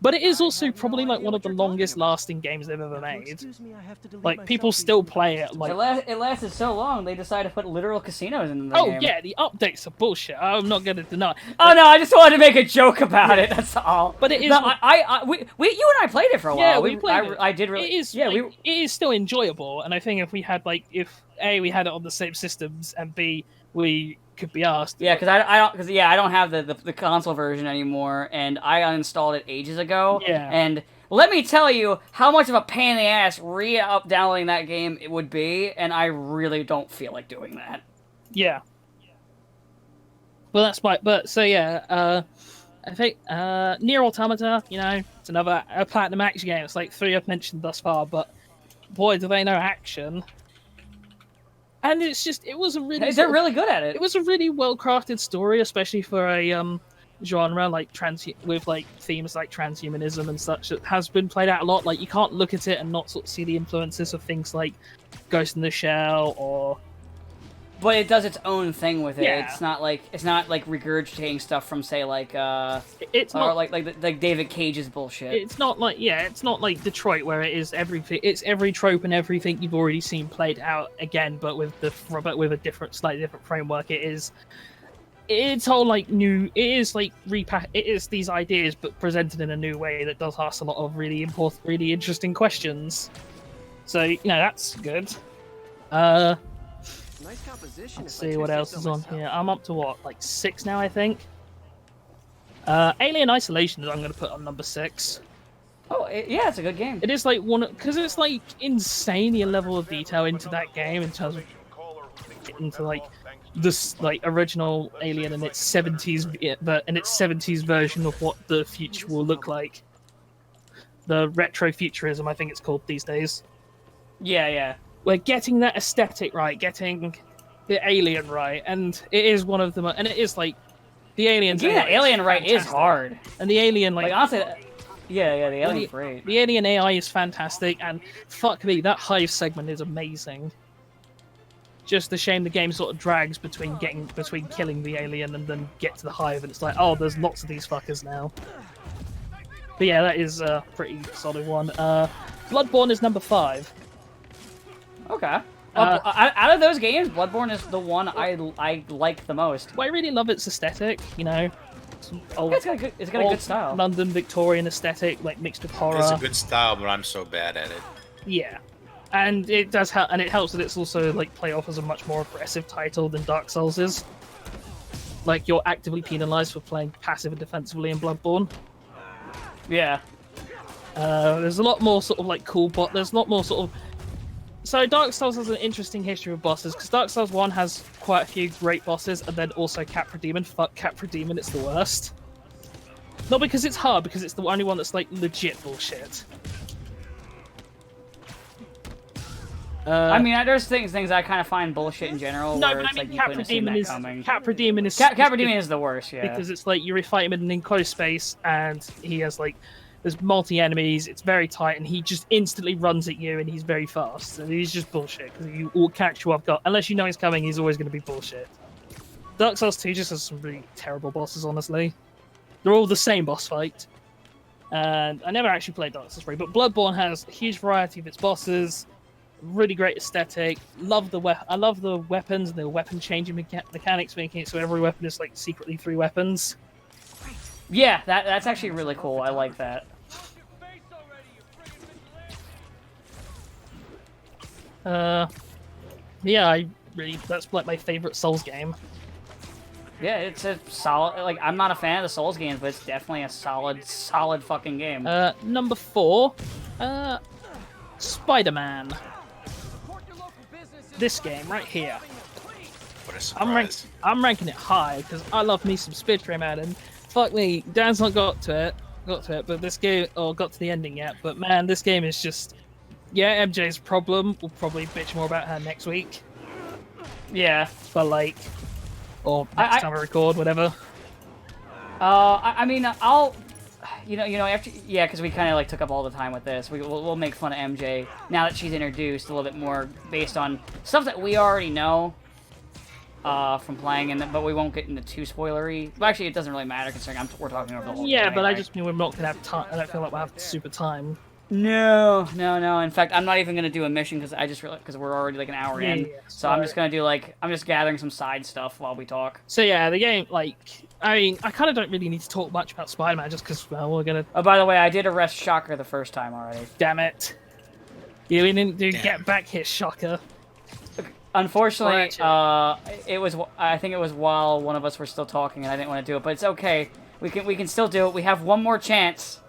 Speaker 2: But it is also probably like one of the longest lasting games they've ever made. Like, people still play it. Like,
Speaker 1: It lasted so long, they decided to put literal casinos in the
Speaker 2: oh
Speaker 1: game.
Speaker 2: yeah, the updates are bullshit. I'm not gonna deny.
Speaker 1: Oh no, I just wanted to make a joke about it. That's all.
Speaker 2: But it is.
Speaker 1: No, you and I played it for a while.
Speaker 2: Yeah, we played it.
Speaker 1: I did really.
Speaker 2: It is.
Speaker 1: Yeah,
Speaker 2: like, it is still enjoyable, and I think if we had if A, we had it on the same systems, and B, we could be asked.
Speaker 1: Yeah, because I don't have the console version anymore, and I uninstalled it ages ago.
Speaker 2: Yeah.
Speaker 1: And let me tell you how much of a pain in the ass downloading that game it would be, and I really don't feel like doing that.
Speaker 2: Yeah. Well, that's why. But so yeah, I think Nier Automata. You know, it's another Platinum action game. It's like 3 I've mentioned thus far, but boy, do they know action. And it's just, it was a really...
Speaker 1: They're really good at it.
Speaker 2: It was a really well-crafted story, especially for a genre like with like themes like transhumanism and such that has been played out a lot. Like, you can't look at it and not sort of see the influences of things like Ghost in the Shell or...
Speaker 1: But it does its own thing with it.
Speaker 2: Yeah.
Speaker 1: It's not like regurgitating stuff from, say, like
Speaker 2: it's not
Speaker 1: like David Cage's bullshit.
Speaker 2: It's not like it's not like Detroit where it is everything. It's every trope and everything you've already seen played out again, but with a slightly different framework. It's all like new. It is like It is these ideas, but presented in a new way that does ask a lot of really important, really interesting questions. So that's good.
Speaker 6: Nice composition.
Speaker 2: Let's see what else is on here. I'm up to what, like 6 now, I think. Alien Isolation I'm going to put on number 6.
Speaker 1: Oh, yeah, it's a good game.
Speaker 2: It is like because it's like insane the level of detail into that game in terms of into like this like original Alien and its 70s version of what the future will look like. The retro futurism, I think it's called these days.
Speaker 1: Yeah, yeah.
Speaker 2: We're getting that aesthetic right, getting the alien right, and it is one of them. And it is like the aliens.
Speaker 1: Yeah, alien right is hard,
Speaker 2: and the alien
Speaker 1: like honestly, yeah, the alien's great.
Speaker 2: The alien AI is fantastic, and fuck me, that hive segment is amazing. Just a shame the game sort of drags between killing the alien and then get to the hive, and it's like, oh, there's lots of these fuckers now. But yeah, that is a pretty solid one. Bloodborne is number 5.
Speaker 1: Okay. Out of those games, Bloodborne is the one I like the most.
Speaker 2: Well, I really love its aesthetic, It's
Speaker 1: got a good style.
Speaker 2: London Victorian aesthetic, like mixed with horror.
Speaker 3: It's a good style, but I'm so bad at it.
Speaker 2: Yeah, and it does help, and it helps that it's also like play off as a much more aggressive title than Dark Souls is. Like, you're actively penalized for playing passive and defensively in Bloodborne.
Speaker 1: Yeah.
Speaker 2: There's a lot more sort of like cool there's a lot more sort of. So Dark Souls has an interesting history of bosses, because Dark Souls 1 has quite a few great bosses, and then also Capra Demon. Fuck Capra Demon, it's the worst. Not because it's hard, because it's the only one that's like legit bullshit.
Speaker 1: I mean, there's things I kind of find bullshit in general.
Speaker 2: No,
Speaker 1: where
Speaker 2: but
Speaker 1: it's
Speaker 2: I mean,
Speaker 1: like
Speaker 2: Capra Demon is Capra Demon is
Speaker 1: the worst, yeah.
Speaker 2: Because it's like you fight him in an enclosed space, and he has like. There's multi-enemies, it's very tight, and he just instantly runs at you, and he's very fast. And he's just bullshit, because he will catch you off guard. Unless you know he's coming, he's always going to be bullshit. Dark Souls 2 just has some really terrible bosses, honestly. They're all the same boss fight. And I never actually played Dark Souls 3, but Bloodborne has a huge variety of its bosses, really great aesthetic. I love the weapons, the weapon changing mechanics, making it so every weapon is like secretly 3 weapons.
Speaker 1: Yeah, that's actually really cool. I like that.
Speaker 2: Yeah, that's like my favorite Souls game.
Speaker 1: Yeah, it's a solid. Like, I'm not a fan of the Souls games, but it's definitely a solid fucking game.
Speaker 2: Number 4, Spider-Man. This game right here.
Speaker 3: What a surprise.
Speaker 2: I'm ranking it high because I love me some Spider-Man, and fuck me, Dan's not got to it, but this game, or got to the ending yet. But man, this game is just, yeah, MJ's problem. We'll probably bitch more about her next week.
Speaker 1: Yeah.
Speaker 2: But like, or next time I record, whatever.
Speaker 1: I mean, I'll, after, yeah, because we kind of like took up all the time with this. We'll make fun of MJ now that she's introduced a little bit more based on stuff that we already know from playing, but we won't get into too spoilery. Well, actually, it doesn't really matter considering we're talking over the whole.
Speaker 2: Yeah,
Speaker 1: thing,
Speaker 2: but
Speaker 1: right?
Speaker 2: I just mean we're not gonna have time. I don't feel like we'll have super time.
Speaker 1: No. In fact, I'm not even gonna do a mission because I just realized because we're already like an hour in.
Speaker 2: Yeah,
Speaker 1: so I'm just gonna do I'm just gathering some side stuff while we talk.
Speaker 2: So yeah, the game, like, I mean, I kind of don't really need to talk much about Spider-Man just because, well, we're gonna.
Speaker 1: Oh, by the way, I did arrest Shocker the first time already.
Speaker 2: Damn it! Yeah, we didn't do Get Back Here, Shocker.
Speaker 1: Unfortunately, it was. I think it was while one of us were still talking, and I didn't want to do it. But it's okay. We can still do it. We have one more chance.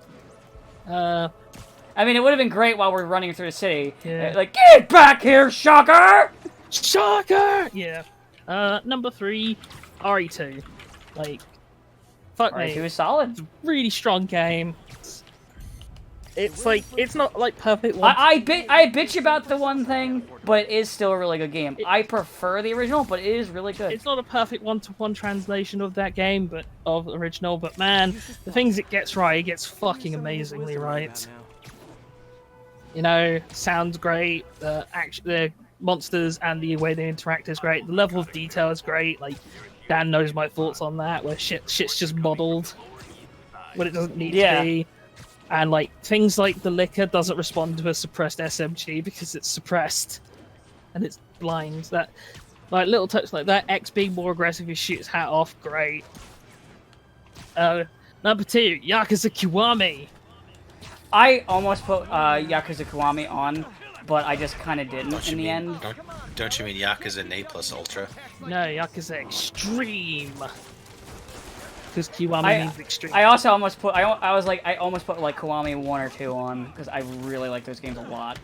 Speaker 1: I mean, it would have been great while we're running through the city.
Speaker 2: Yeah.
Speaker 1: Like, get back here, Shocker!
Speaker 2: Shocker! Yeah. Number 3, RE2. Like, fuck me.
Speaker 1: RE2 is solid.
Speaker 2: It's a really strong game. It's like, it's not like perfect one.
Speaker 1: I bitch about the one thing, but it is still a really good game. I prefer the original, but it is really good.
Speaker 2: It's not a perfect one-to-one translation of that game, but of the original. But man, the things it gets right, it gets fucking amazingly right. You know, sounds great. The monsters and the way they interact is great. The level of detail is great. Like, Dan knows my thoughts on that, where shit's just modeled when it doesn't need to be. And like things like the liquor doesn't respond to a suppressed SMG because it's suppressed and it's blind. That like little touch like that. X being more aggressive, he shoots hat off. Great. Number 2, Yakuza Kiwami.
Speaker 1: I almost put Yakuza Kiwami on, but I just kind of didn't in the end.
Speaker 3: Don't you mean Yakuza Nate plus Ultra?
Speaker 2: No, Yakuza Extreme. Because Kiwami means extreme.
Speaker 1: I also almost put I almost put like Kiwami 1 or 2 on because I really like those games a lot.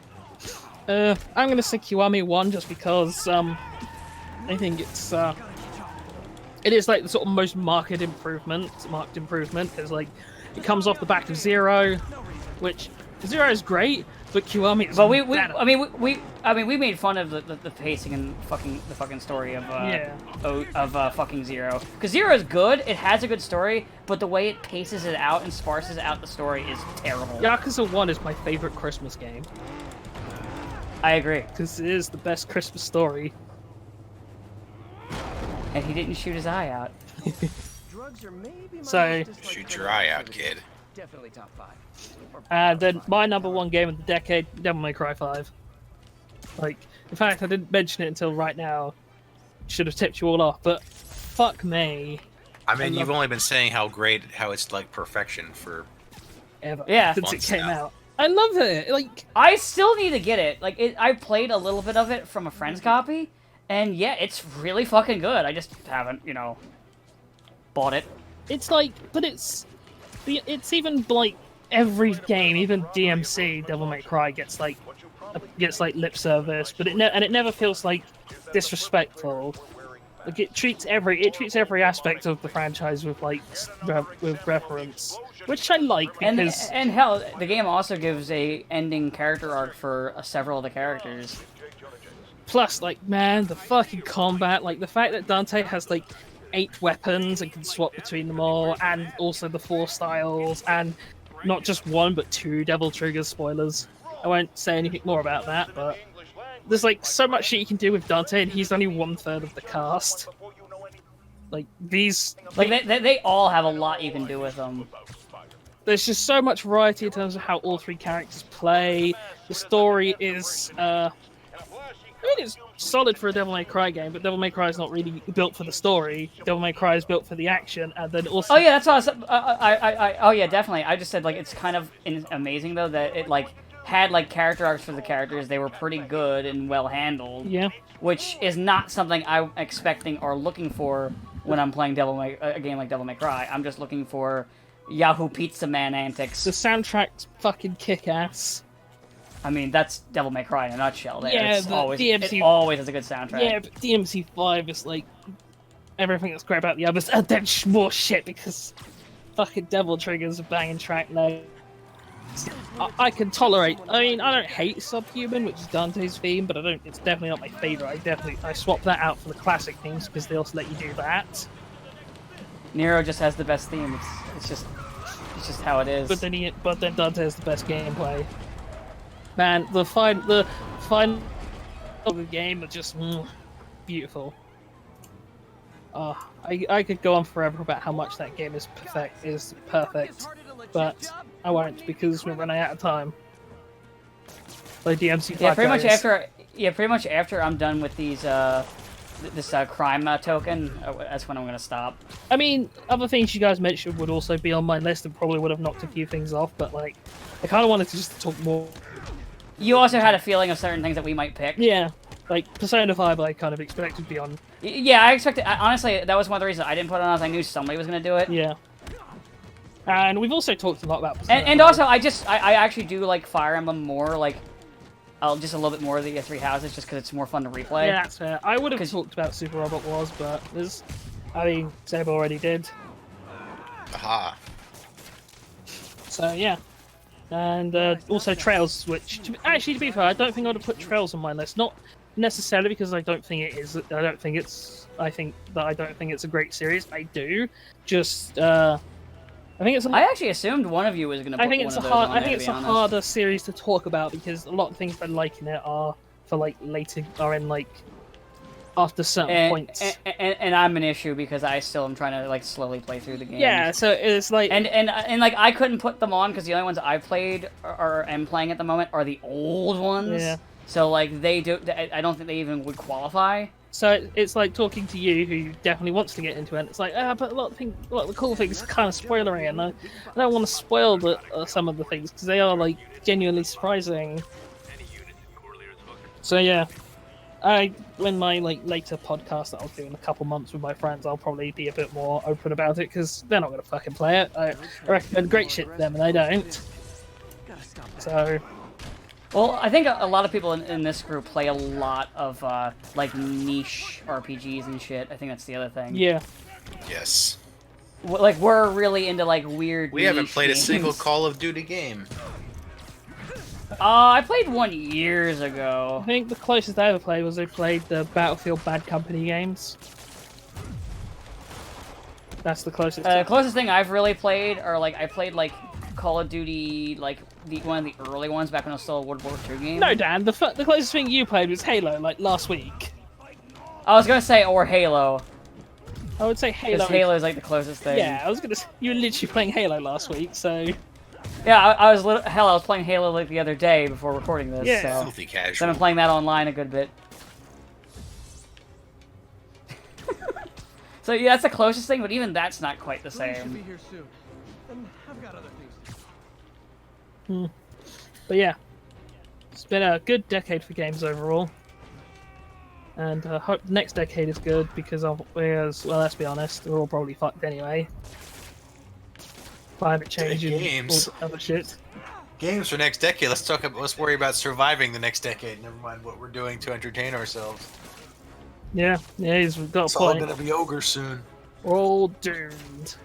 Speaker 2: I'm gonna say Kiwami 1 just because I think it's it is like the sort of most marked improvement because like it comes off the back of 0, which 0 is great, but Kiwami is better.
Speaker 1: I mean we made fun of the pacing and the fucking story of fucking 0, because 0 is good. It has a good story, but the way it paces it out and sparses out the story is terrible.
Speaker 2: Yakuza 1 is my favorite Christmas game.
Speaker 1: I agree,
Speaker 2: because it is the best Christmas story.
Speaker 1: And he didn't shoot his eye out.
Speaker 6: Drugs are maybe
Speaker 2: So
Speaker 3: shoot your eye out, kid.
Speaker 6: Definitely top 5.
Speaker 2: And then my number 1 game of the decade, Devil May Cry 5. Like, in fact, I didn't mention it until right now. Should have tipped you all off, but fuck me.
Speaker 3: I mean, you've only been saying how it's like perfection for
Speaker 2: ever.
Speaker 1: Yeah.
Speaker 2: Since it
Speaker 3: months
Speaker 2: came
Speaker 3: now.
Speaker 2: out. I love it. Like,
Speaker 1: I still need to get it. Like, I played a little bit of it from a friend's copy, and yeah, it's really fucking good. I just haven't, bought it.
Speaker 2: it's like, but it's even like every game, even DMC, Devil May Cry gets like lip service, but it never feels like disrespectful. Like it treats every aspect of the franchise with like with reference, which I like because
Speaker 1: And hell, the game also gives a ending character arc for several of the characters.
Speaker 2: plus like man, the fucking combat, like the fact that Dante has like 8 weapons and can swap between them all, and also the 4 styles, and not just 1 but 2 Devil Triggers. Spoilers. I won't say anything more about that, but there's like so much shit you can do with Dante, and he's only 1/3 of the cast. Like these,
Speaker 1: Like they all have a lot you can do with them.
Speaker 2: there's just so much variety in terms of how all 3 characters play. The story is, I mean, it's solid for a Devil May Cry game, but Devil May Cry is not really built for the story. Devil May Cry is built for the action, and then also.
Speaker 1: Oh yeah, that's what oh yeah, definitely. I just said like it's kind of amazing though that it like had like character arcs for the characters. They were pretty good and well handled.
Speaker 2: Yeah.
Speaker 1: Which is not something I'm expecting or looking for when I'm playing a game like Devil May Cry. I'm just looking for Yahoo Pizza Man antics.
Speaker 2: The soundtrack's fucking kick-ass.
Speaker 1: I mean, that's Devil May Cry in a nutshell.
Speaker 2: Yeah,
Speaker 1: It's
Speaker 2: but
Speaker 1: always,
Speaker 2: DMC
Speaker 1: it always has a good soundtrack.
Speaker 2: Yeah, but DMC5 is like everything that's great about the others, and then more shit because fucking Devil Trigger's a banging track now. I can tolerate. I mean, I don't hate Subhuman, which is Dante's theme, but I don't. It's definitely not my favorite. I swap that out for the classic themes because they also let you do that.
Speaker 1: Nero just has the best theme. It's just how it is.
Speaker 2: But then Dante has the best gameplay. Man, the fine of the game are just beautiful. I could go on forever about how much that game is perfect, but I won't because we're running out of time. Like DMC5.
Speaker 1: Yeah, pretty much after I'm done with these this crime token, that's when I'm gonna stop.
Speaker 2: I mean, other things you guys mentioned would also be on my list and probably would have knocked a few things off, but like, I kind of wanted to just talk more.
Speaker 1: You also had a feeling of certain things that we might pick.
Speaker 2: Yeah, like Persona 5 I kind of expected to be on.
Speaker 1: Yeah, I expected. Honestly, that was one of the reasons I didn't put it on. I knew somebody was gonna do it.
Speaker 2: Yeah. And we've also talked a lot about Persona
Speaker 1: And
Speaker 2: 5.
Speaker 1: also, I actually do like Fire Emblem more, like, just a little bit more of the Three Houses, just because it's more fun to replay.
Speaker 2: Yeah, that's fair. I would have talked about Super Robot Wars, but I mean, Seb already did.
Speaker 3: Aha.
Speaker 2: So yeah. And also Trails, which, actually, to be fair, I don't think I would have put Trails on my list. Not necessarily because I don't think it is. I think it's a great series. I do. Just, I think it's.
Speaker 1: I actually assumed one of you was gonna put
Speaker 2: I think
Speaker 1: one
Speaker 2: it's
Speaker 1: of
Speaker 2: a
Speaker 1: those
Speaker 2: hard.
Speaker 1: on
Speaker 2: I
Speaker 1: there,
Speaker 2: think
Speaker 1: to
Speaker 2: it's
Speaker 1: be
Speaker 2: a
Speaker 1: honest.
Speaker 2: harder series to talk about because a lot of things I like in it are for like later, are in like after certain points.
Speaker 1: And I'm an issue because I still am trying to like slowly play through the game.
Speaker 2: Yeah, so it's like
Speaker 1: and like I couldn't put them on because the only ones I've played or am playing at the moment are the old ones.
Speaker 2: Yeah.
Speaker 1: So like they do. I don't think they even would qualify.
Speaker 2: So it's like talking to you, who definitely wants to get into it. It's like, but a lot of the cool things are kind of spoilery, and I don't want to spoil some of the things because they are like genuinely surprising. So yeah, when my like later podcast that I'll do in a couple months with my friends, I'll probably be a bit more open about it because they're not gonna fucking play it. I recommend great shit to them, and they don't. So.
Speaker 1: Well, I think a lot of people in this group play a lot of like niche RPGs and shit. I think that's the other thing.
Speaker 2: Yeah.
Speaker 3: Yes.
Speaker 1: Like we're really into like weird.
Speaker 3: We haven't played
Speaker 1: games.
Speaker 3: a single Call of Duty game.
Speaker 1: I played one years ago.
Speaker 2: I think the closest I ever played was I played the Battlefield Bad Company games. That's the closest.
Speaker 1: Closest thing I've really played are like I played like Call of Duty, like one of the early ones back when it was still a World War II game.
Speaker 2: No, Dan, the closest thing you played was Halo, like last week.
Speaker 1: I was gonna say or Halo.
Speaker 2: I would say Halo.
Speaker 1: Because Halo is like the closest thing.
Speaker 2: Yeah, I was gonna say, you were literally playing Halo last week, so.
Speaker 1: Yeah, I was I was playing Halo like the other day before recording this.
Speaker 2: Yeah.
Speaker 1: So.
Speaker 3: Filthy
Speaker 1: So I've
Speaker 3: casual.
Speaker 1: been playing that online a good bit. So yeah, that's the closest thing, but even that's not quite the
Speaker 6: Should be
Speaker 1: same.
Speaker 6: here soon. I've got other things.
Speaker 2: But yeah, it's been a good decade for games overall, and I hope the next decade is good because well, let's be honest, we're all probably fucked anyway. Climate change and
Speaker 3: Games.
Speaker 2: all the other shit.
Speaker 3: Games for next decade. Let's worry about surviving the next decade. Never mind what we're doing to entertain ourselves.
Speaker 2: Yeah, he's got
Speaker 3: It's
Speaker 2: a
Speaker 3: all
Speaker 2: point.
Speaker 3: gonna be ogre soon.
Speaker 2: We're all doomed.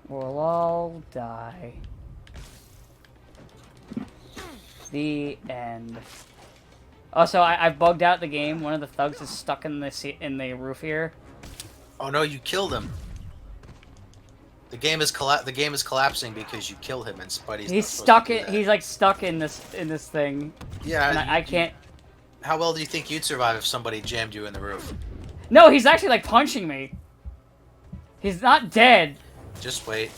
Speaker 1: We'll all die. The end. Also, I've bugged out the game. One of the thugs is stuck in the roof here.
Speaker 3: Oh no, you killed him. The game is collapsing because you killed him, and Spidey's.
Speaker 1: He's
Speaker 3: not supposed
Speaker 1: stuck
Speaker 3: to do
Speaker 1: in.
Speaker 3: that.
Speaker 1: He's like stuck in this thing.
Speaker 3: Yeah.
Speaker 1: And I can't.
Speaker 3: How well do you think you'd survive if somebody jammed you in the roof?
Speaker 1: No, he's actually like punching me. He's not dead.
Speaker 3: Just wait.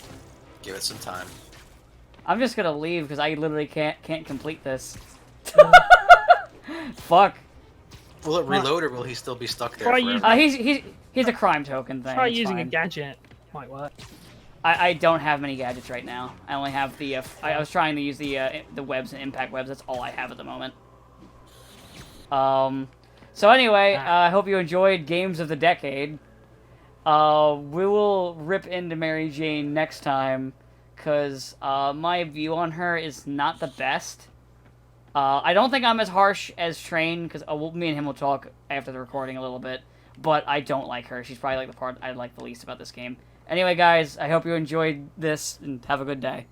Speaker 3: Give it some time.
Speaker 1: I'm just gonna leave because I literally can't complete this. Fuck.
Speaker 3: Will it reload or will he still be stuck there
Speaker 2: Try
Speaker 3: forever?
Speaker 1: He's a crime token thing.
Speaker 2: Try
Speaker 1: it's
Speaker 2: using a
Speaker 1: fine.
Speaker 2: gadget. Might work.
Speaker 1: I don't have many gadgets right now. I only have the. I was trying to use the webs and impact webs. That's all I have at the moment. So anyway, I hope you enjoyed Games of the Decade. We will rip into Mary Jane next time, because my view on her is not the best. I don't think I'm as harsh as Train, because me and him will talk after the recording a little bit, but I don't like her. She's probably like the part I like the least about this game. Anyway, guys, I hope you enjoyed this, and have a good day.